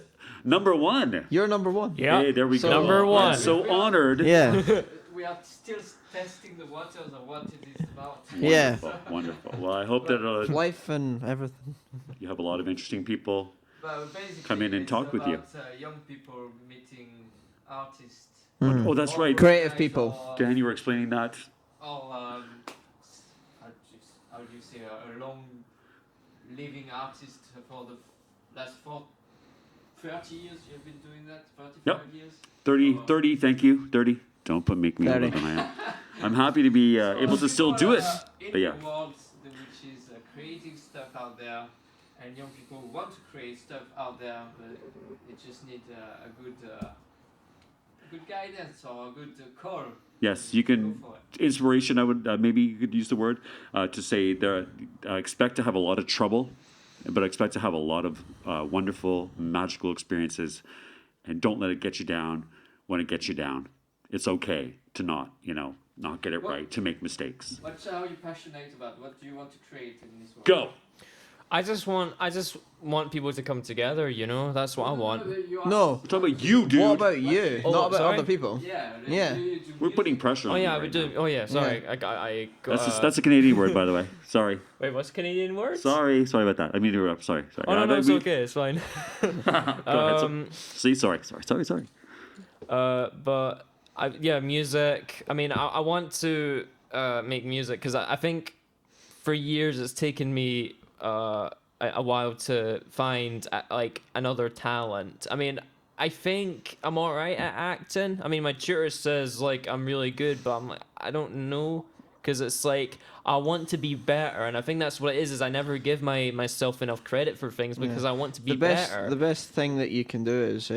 [SPEAKER 3] number one.
[SPEAKER 2] You're number one.
[SPEAKER 4] Yeah.
[SPEAKER 3] Hey, there we
[SPEAKER 2] So-
[SPEAKER 3] go.
[SPEAKER 4] Number one.
[SPEAKER 3] I'm so honored.
[SPEAKER 2] Yeah.
[SPEAKER 1] We are still testing the waters of what it is about.
[SPEAKER 2] Yeah.
[SPEAKER 3] Wonderful. Well, I hope that
[SPEAKER 2] Life and everything.
[SPEAKER 3] you have a lot of interesting people.
[SPEAKER 1] But basically,
[SPEAKER 3] Come in and
[SPEAKER 1] it's
[SPEAKER 3] talk with you.
[SPEAKER 1] about, young people meeting artists.
[SPEAKER 3] Oh, that's right.
[SPEAKER 2] Creative people.
[SPEAKER 3] Dan, you were explaining that.
[SPEAKER 1] Or how do you say a long living artist for the last 30 years you've been doing that? 35 years?
[SPEAKER 3] 30, thank you. 30. Don't make me older
[SPEAKER 2] 30.
[SPEAKER 3] than I am. I'm happy to be able to still do it.
[SPEAKER 1] In
[SPEAKER 3] But yeah.
[SPEAKER 1] the world, which is creating stuff out there, and young people want to create stuff out there, but it just needs a good guidance or a good call.
[SPEAKER 3] Yes, you
[SPEAKER 1] Go
[SPEAKER 3] can.
[SPEAKER 1] for it.
[SPEAKER 3] Inspiration, I would maybe you could use the word to say there. Expect to have a lot of trouble, but expect to have a lot of wonderful, magical experiences, and don't let it get you down. When it gets you down, it's okay to not get it
[SPEAKER 1] Well-
[SPEAKER 3] right, to make mistakes.
[SPEAKER 1] What are you passionate about? What do you want to create in this world?
[SPEAKER 3] Go.
[SPEAKER 4] I just want people to come together. That's what I want.
[SPEAKER 2] No.
[SPEAKER 3] We're talking about you, dude.
[SPEAKER 2] What about you?
[SPEAKER 4] Oh,
[SPEAKER 2] Not about
[SPEAKER 4] sorry?
[SPEAKER 2] other people.
[SPEAKER 1] Yeah.
[SPEAKER 2] Yeah.
[SPEAKER 3] We're putting pressure on
[SPEAKER 4] Oh
[SPEAKER 3] you
[SPEAKER 4] yeah,
[SPEAKER 3] right
[SPEAKER 4] we do.
[SPEAKER 3] now.
[SPEAKER 4] Oh yeah, sorry. I got,
[SPEAKER 3] That's a Canadian word, by the way. Sorry.
[SPEAKER 4] Wait, what's Canadian word?
[SPEAKER 3] Sorry about that. I mean to interrupt. Sorry.
[SPEAKER 4] Oh no, it's okay. It's fine.
[SPEAKER 3] Go ahead. See, sorry.
[SPEAKER 4] But music. I mean, I want to make music because I think for years it's taken me a while to find another talent. I mean, I think I'm all right at acting. I mean, my tutor says I'm really good, but I don't know because it's like I want to be better, and I think that's what it is I never give myself enough credit for things because I want to be better.
[SPEAKER 2] The best thing that you can do is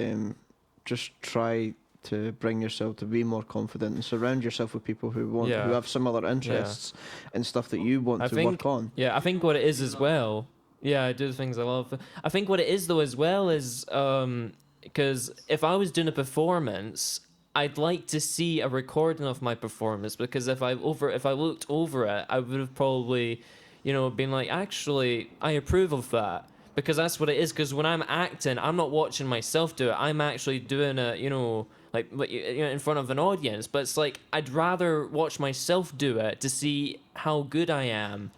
[SPEAKER 2] just try to bring yourself to be more confident and surround yourself with people who have similar interests and stuff that you want to work on.
[SPEAKER 4] Yeah, I think what it is as well. Yeah, I do the things I love. I think what it is though as well is because if I was doing a performance, I'd like to see a recording of my performance, because if I looked over it, I would have probably, been like, actually, I approve of that. Because that's what it is. Because when I'm acting, I'm not watching myself do it. I'm actually doing it, like in front of an audience. But it's like I'd rather watch myself do it to see how good I am.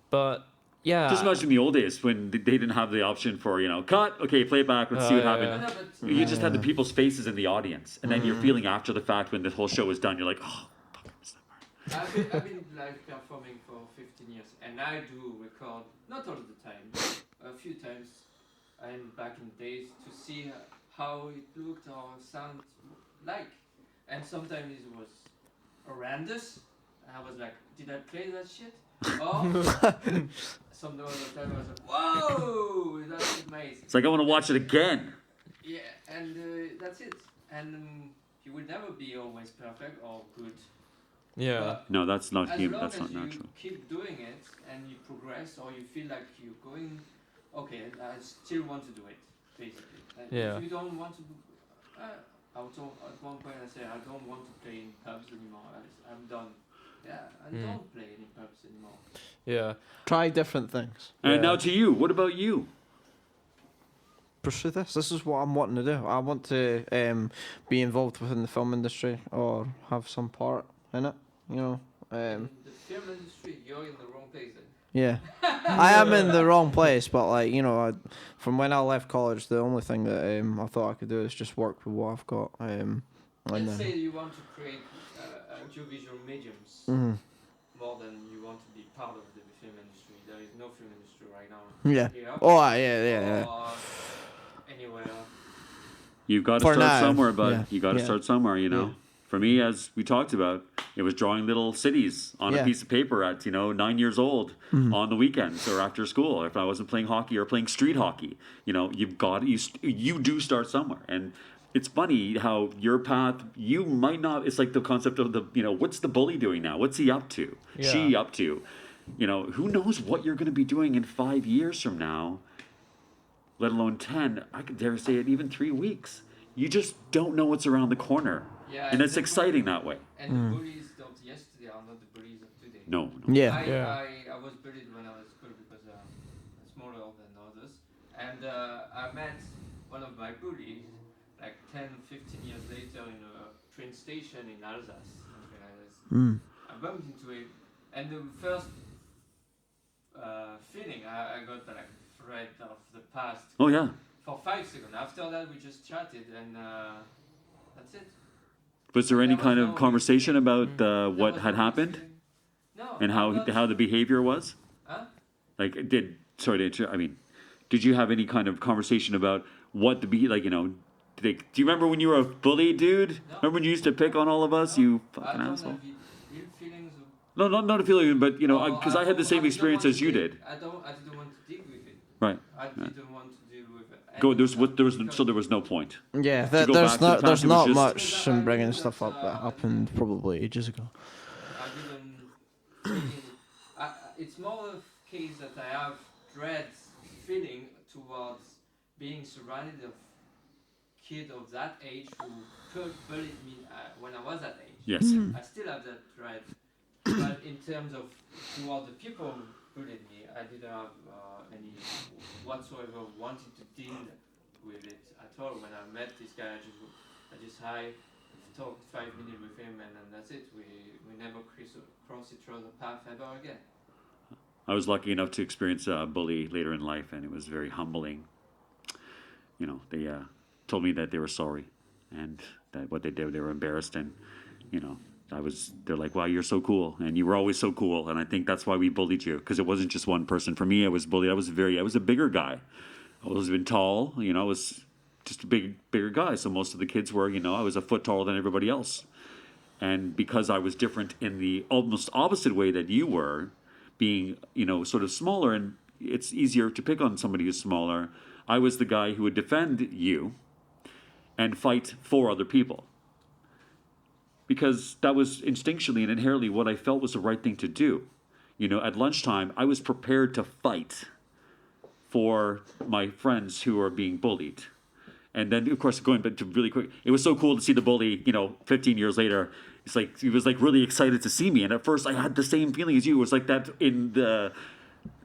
[SPEAKER 4] But yeah.
[SPEAKER 3] Just imagine the old days when they didn't have the option for, cut, okay, play it back, let's see what happened. You just had the people's faces in the audience. And then you're feeling after the fact when the whole show is done, you're like, oh, fuck, I missed that part.
[SPEAKER 1] I've been live performing for 15 years, and I do record, not all the time, but a few times, and back in the days, to see how it looked or sound like. And sometimes it was horrendous. I was like, did I play that shit? Or some other time I was like, whoa, that's amazing.
[SPEAKER 3] It's like, I want to watch it again.
[SPEAKER 1] Yeah, and that's it. And you will never be always perfect or good.
[SPEAKER 4] Yeah.
[SPEAKER 1] But
[SPEAKER 3] No, that's not
[SPEAKER 1] as
[SPEAKER 3] human.
[SPEAKER 1] long
[SPEAKER 3] That's
[SPEAKER 1] as
[SPEAKER 3] not
[SPEAKER 1] you
[SPEAKER 3] natural.
[SPEAKER 1] keep doing it and you progress, or you feel like you're going, okay, I still want to do it, basically. And
[SPEAKER 4] Yeah.
[SPEAKER 1] if you don't want to do, at one point I said, I don't want to play in pubs anymore. I'm done. Yeah, I don't play any pubs anymore.
[SPEAKER 4] Yeah.
[SPEAKER 2] Try different things.
[SPEAKER 3] And now to you. What about you?
[SPEAKER 2] Pursue this. This is what I'm wanting to do. I want to be involved within the film industry or have some part in it.
[SPEAKER 1] In the film industry, you're in the wrong place then.
[SPEAKER 2] Yeah, I am in the wrong place, but from when I left college, the only thing that I thought I could do is just work with what I've got.
[SPEAKER 1] Let's say you want to create audiovisual mediums more than you want to be part of the film industry. There is no film industry right now.
[SPEAKER 2] Yeah.
[SPEAKER 1] Here,
[SPEAKER 2] Oh, yeah.
[SPEAKER 1] or anywhere.
[SPEAKER 3] You've got to
[SPEAKER 2] For
[SPEAKER 3] start
[SPEAKER 2] now,
[SPEAKER 3] somewhere, bud.
[SPEAKER 2] yeah.
[SPEAKER 3] You got to
[SPEAKER 2] Yeah.
[SPEAKER 3] start somewhere,
[SPEAKER 2] Yeah.
[SPEAKER 3] For me, as we talked about, it was drawing little cities on a piece of paper at 9 years old on the weekends or after school. If I wasn't playing hockey or playing street hockey, you do start somewhere. And it's funny how your path, you might not. It's like the concept of what's the bully doing now? What's he up to?
[SPEAKER 4] Yeah.
[SPEAKER 3] She up to? Who knows what you're going to be doing in 5 years from now? Let alone 10. I could dare say it, even 3 weeks. You just don't know what's around the corner.
[SPEAKER 1] Yeah,
[SPEAKER 3] And it's exciting that way.
[SPEAKER 1] And the bullies of yesterday are not the bullies of today.
[SPEAKER 3] No.
[SPEAKER 2] Yeah.
[SPEAKER 1] I was bullied when I was school because I'm smaller than others. And I met one of my bullies like 10, 15 years later in a train station in Alsace. I bumped into him. And the first feeling, I got like thread of the past
[SPEAKER 3] Oh, yeah.
[SPEAKER 1] for 5 seconds. After that, we just chatted and that's it.
[SPEAKER 3] Was there any
[SPEAKER 1] There was
[SPEAKER 3] kind
[SPEAKER 1] no
[SPEAKER 3] of conversation about
[SPEAKER 1] There
[SPEAKER 3] what
[SPEAKER 1] was
[SPEAKER 3] had
[SPEAKER 1] no
[SPEAKER 3] happened
[SPEAKER 1] feeling. No.
[SPEAKER 3] and
[SPEAKER 1] I'm not-
[SPEAKER 3] how the behavior was?
[SPEAKER 1] Huh?
[SPEAKER 3] Like, did you have any kind of conversation about what do you remember when you were a bully, dude?
[SPEAKER 1] No.
[SPEAKER 3] Remember when you used to pick on all of us, you
[SPEAKER 1] I
[SPEAKER 3] fucking
[SPEAKER 1] don't
[SPEAKER 3] asshole?
[SPEAKER 1] have real feelings.
[SPEAKER 3] No, not a feeling, but because I had the
[SPEAKER 1] don't-
[SPEAKER 3] same
[SPEAKER 1] didn't
[SPEAKER 3] experience
[SPEAKER 1] want
[SPEAKER 3] as
[SPEAKER 1] to
[SPEAKER 3] you
[SPEAKER 1] deal-
[SPEAKER 3] did.
[SPEAKER 1] I didn't want to deal with it.
[SPEAKER 3] Right.
[SPEAKER 1] I didn't want to deal with it. And
[SPEAKER 3] So there was no point.
[SPEAKER 2] Yeah,
[SPEAKER 3] go
[SPEAKER 2] there's
[SPEAKER 3] back to the
[SPEAKER 2] not there's
[SPEAKER 3] fact it was
[SPEAKER 2] not
[SPEAKER 3] just-
[SPEAKER 2] much in bringing stuff up that happened probably ages ago.
[SPEAKER 1] I didn't. It's more a case that I have dread feeling towards being surrounded of kids of that age who could bully me when I was that age.
[SPEAKER 3] Yes.
[SPEAKER 1] I still have that dread, but in terms of toward the people who bullied me, I didn't have any whatsoever wanted to deal with it at all. When I met this guy, I just talked 5 minutes with him, and then that's it. We never cross each other's path ever again.
[SPEAKER 3] I was lucky enough to experience a bully later in life, and it was very humbling. They told me that they were sorry, and that what they did, they were embarrassed, and they're like, wow, you're so cool, and you were always so cool, and I think that's why we bullied you, because it wasn't just one person. For me, I was bullied. I was a bigger guy. I was been tall, I was just a bigger guy, so most of the kids were, I was a foot taller than everybody else. And because I was different in the almost opposite way that you were, being, sort of smaller, and it's easier to pick on somebody who's smaller, I was the guy who would defend you and fight for other people. Because that was instinctually and inherently what I felt was the right thing to do. At lunchtime, I was prepared to fight for my friends who are being bullied. And then, of course, going back to really quick, it was so cool to see the bully, 15 years later. It's like, he was like really excited to see me. And at first I had the same feeling as you. It was like that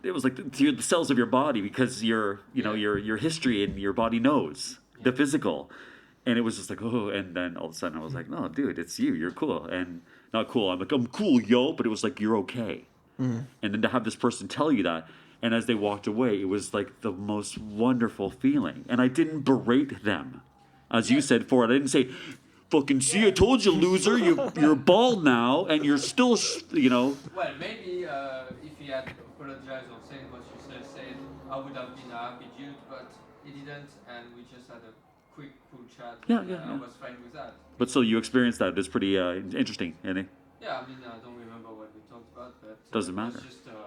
[SPEAKER 3] it was like the cells of your body, because your history and your body knows the physical. And it was just like, oh, and then all of a sudden I was like, no, dude, it's you. You're cool. And not cool. I'm like, I'm cool, yo. But it was like, you're okay. Mm-hmm. And then to have this person tell you that, and as they walked away, it was like the most wonderful feeling. And I didn't berate them, as you said, for it. I didn't say, fucking see, I told you, loser, you're bald now, and you're still,
[SPEAKER 1] Well, maybe if he had apologized or said what you said, I would have been a happy dude, but he didn't, and we just had a quick, cool chat.
[SPEAKER 3] Yeah.
[SPEAKER 1] I was fine with that.
[SPEAKER 3] But still, you experienced that. It's pretty interesting, isn't it?
[SPEAKER 1] Yeah, I mean, I don't remember what we talked about, but
[SPEAKER 3] doesn't matter.
[SPEAKER 1] It was just a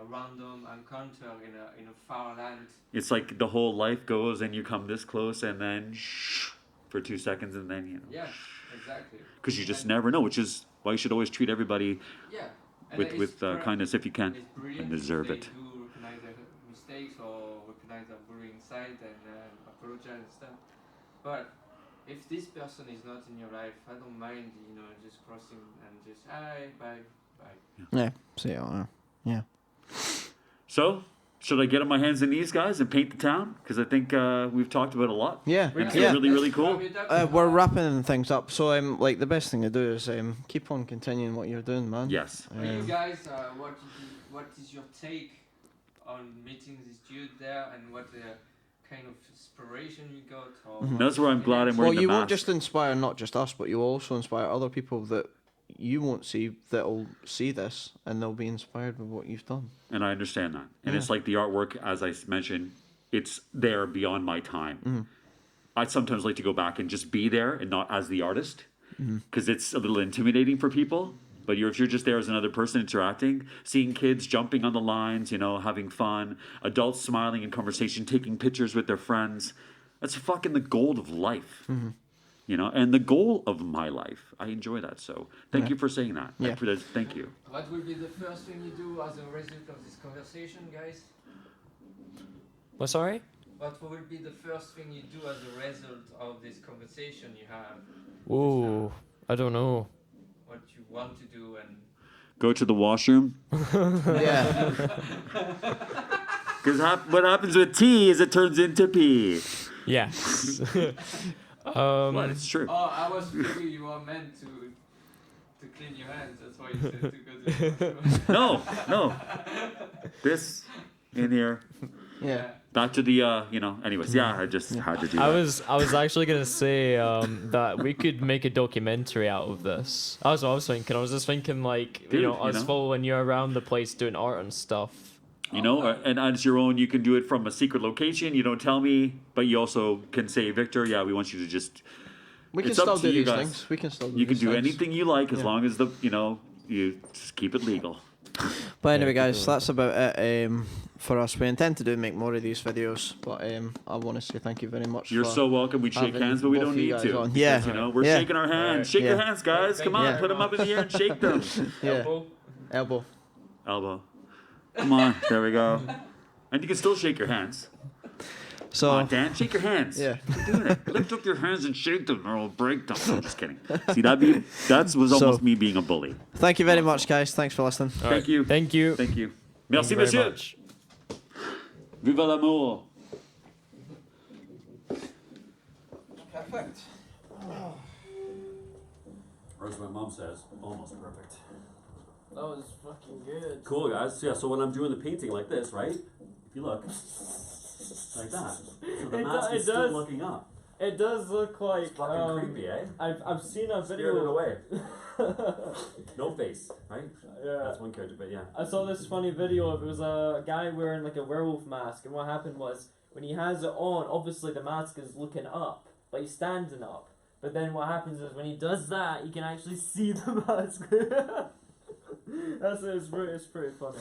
[SPEAKER 1] random encounter in a far land.
[SPEAKER 3] It's like the whole life goes, and you come this close, and then for 2 seconds, and then
[SPEAKER 1] Yeah, exactly.
[SPEAKER 3] Because you just never know, which is why you should always treat everybody with kindness if you can, and deserve it.
[SPEAKER 1] Do recognize their mistakes or recognize their bullying side and apologize and stuff. But if this person is not in your life, I don't mind, just crossing and just hi, bye.
[SPEAKER 2] Yeah. See you. Yeah.
[SPEAKER 3] So, should I get on my hands and knees, guys, and paint the town? Because I think we've talked about a lot.
[SPEAKER 2] Yeah.
[SPEAKER 3] It's really, really cool.
[SPEAKER 2] We're wrapping things up, so the best thing to do is keep on continuing what you're doing, man.
[SPEAKER 3] Yes.
[SPEAKER 1] For you guys, what is your take on meeting this dude there, and what kind of inspiration you got? Or
[SPEAKER 3] That's where I'm glad I'm wearing the
[SPEAKER 2] you
[SPEAKER 3] mask.
[SPEAKER 2] won't just inspire not just us, but you'll also inspire other people that you won't see, that'll see this, and they'll be inspired by what you've done.
[SPEAKER 3] And I understand that. And it's like the artwork, as I mentioned, it's there beyond my time. Mm-hmm. I'd sometimes like to go back and just be there and not as the artist, because it's a little intimidating for people. But if you're just there as another person interacting, seeing kids jumping on the lines, having fun, adults smiling in conversation, taking pictures with their friends, that's fucking the gold of life. Mm-hmm. And the goal of my life. I enjoy that. So thank you for saying that.
[SPEAKER 2] Yeah.
[SPEAKER 3] Thank you.
[SPEAKER 1] What will be the first thing you do as a result of this conversation, guys?
[SPEAKER 4] What, sorry?
[SPEAKER 1] What will be the first thing you do as a result of this conversation you have?
[SPEAKER 4] Ooh, I don't know.
[SPEAKER 1] What you want to do and...
[SPEAKER 3] Go to the washroom.
[SPEAKER 2] Yeah.
[SPEAKER 3] Because what happens with tea is it turns into pee.
[SPEAKER 4] Yes.
[SPEAKER 3] What? It's true.
[SPEAKER 1] Oh, I was thinking you were meant to clean your hands. That's why you said to go to the washroom.
[SPEAKER 3] No. This in here.
[SPEAKER 2] Yeah.
[SPEAKER 3] Back to the anyways, I just had to do that.
[SPEAKER 4] I was actually gonna say that we could make a documentary out of this. That's what I was thinking. I was just thinking us following you around the place doing art and stuff.
[SPEAKER 3] And as your own, you can do it from a secret location. You don't tell me, but you also can say, Victor, we want you to just.
[SPEAKER 2] We can still do these things. We can still do
[SPEAKER 3] You can
[SPEAKER 2] these
[SPEAKER 3] do
[SPEAKER 2] things.
[SPEAKER 3] anything you like as long as you just keep it legal.
[SPEAKER 2] But anyway, guys, that's about it for us. We intend to make more of these videos, but I want to say thank you very much.
[SPEAKER 3] You're so welcome. We'd shake hands, but we don't need to.
[SPEAKER 2] On. Yeah.
[SPEAKER 3] Because, we're shaking our hands.
[SPEAKER 1] Right.
[SPEAKER 3] Shake your hands, guys. Come on, put them up in the air and shake them.
[SPEAKER 2] Elbow.
[SPEAKER 3] Come on. There we go. And you can still shake your hands.
[SPEAKER 2] So,
[SPEAKER 3] come on, Dan, shake your hands.
[SPEAKER 2] Yeah.
[SPEAKER 3] Keep doing it. Lift up your hands and shake them, or I'll break them. I'm just kidding. See, that was almost me being a bully.
[SPEAKER 2] Thank you very much, guys. Thanks for listening.
[SPEAKER 3] Thank you.
[SPEAKER 4] Thank you.
[SPEAKER 3] Thank you. Merci,
[SPEAKER 4] Thank you very
[SPEAKER 3] monsieur.
[SPEAKER 4] much.
[SPEAKER 3] Viva l'amour.
[SPEAKER 2] Perfect.
[SPEAKER 3] Or as my mom says, almost perfect.
[SPEAKER 4] That was fucking good.
[SPEAKER 3] Cool, guys. Yeah, so when I'm doing the painting like this, right? If you look, like that. So the mask is still looking up.
[SPEAKER 4] It does look like
[SPEAKER 3] It's fucking creepy, eh?
[SPEAKER 4] I've seen a video.
[SPEAKER 3] Spirited away. No face, right?
[SPEAKER 4] Yeah.
[SPEAKER 3] That's one character, but yeah.
[SPEAKER 4] I saw this funny video of it was a guy wearing like a werewolf mask, and what happened was when he has it on, obviously the mask is looking up, but he's standing up.
[SPEAKER 5] But then what happens is when he does that, you can actually see the mask. It's pretty funny.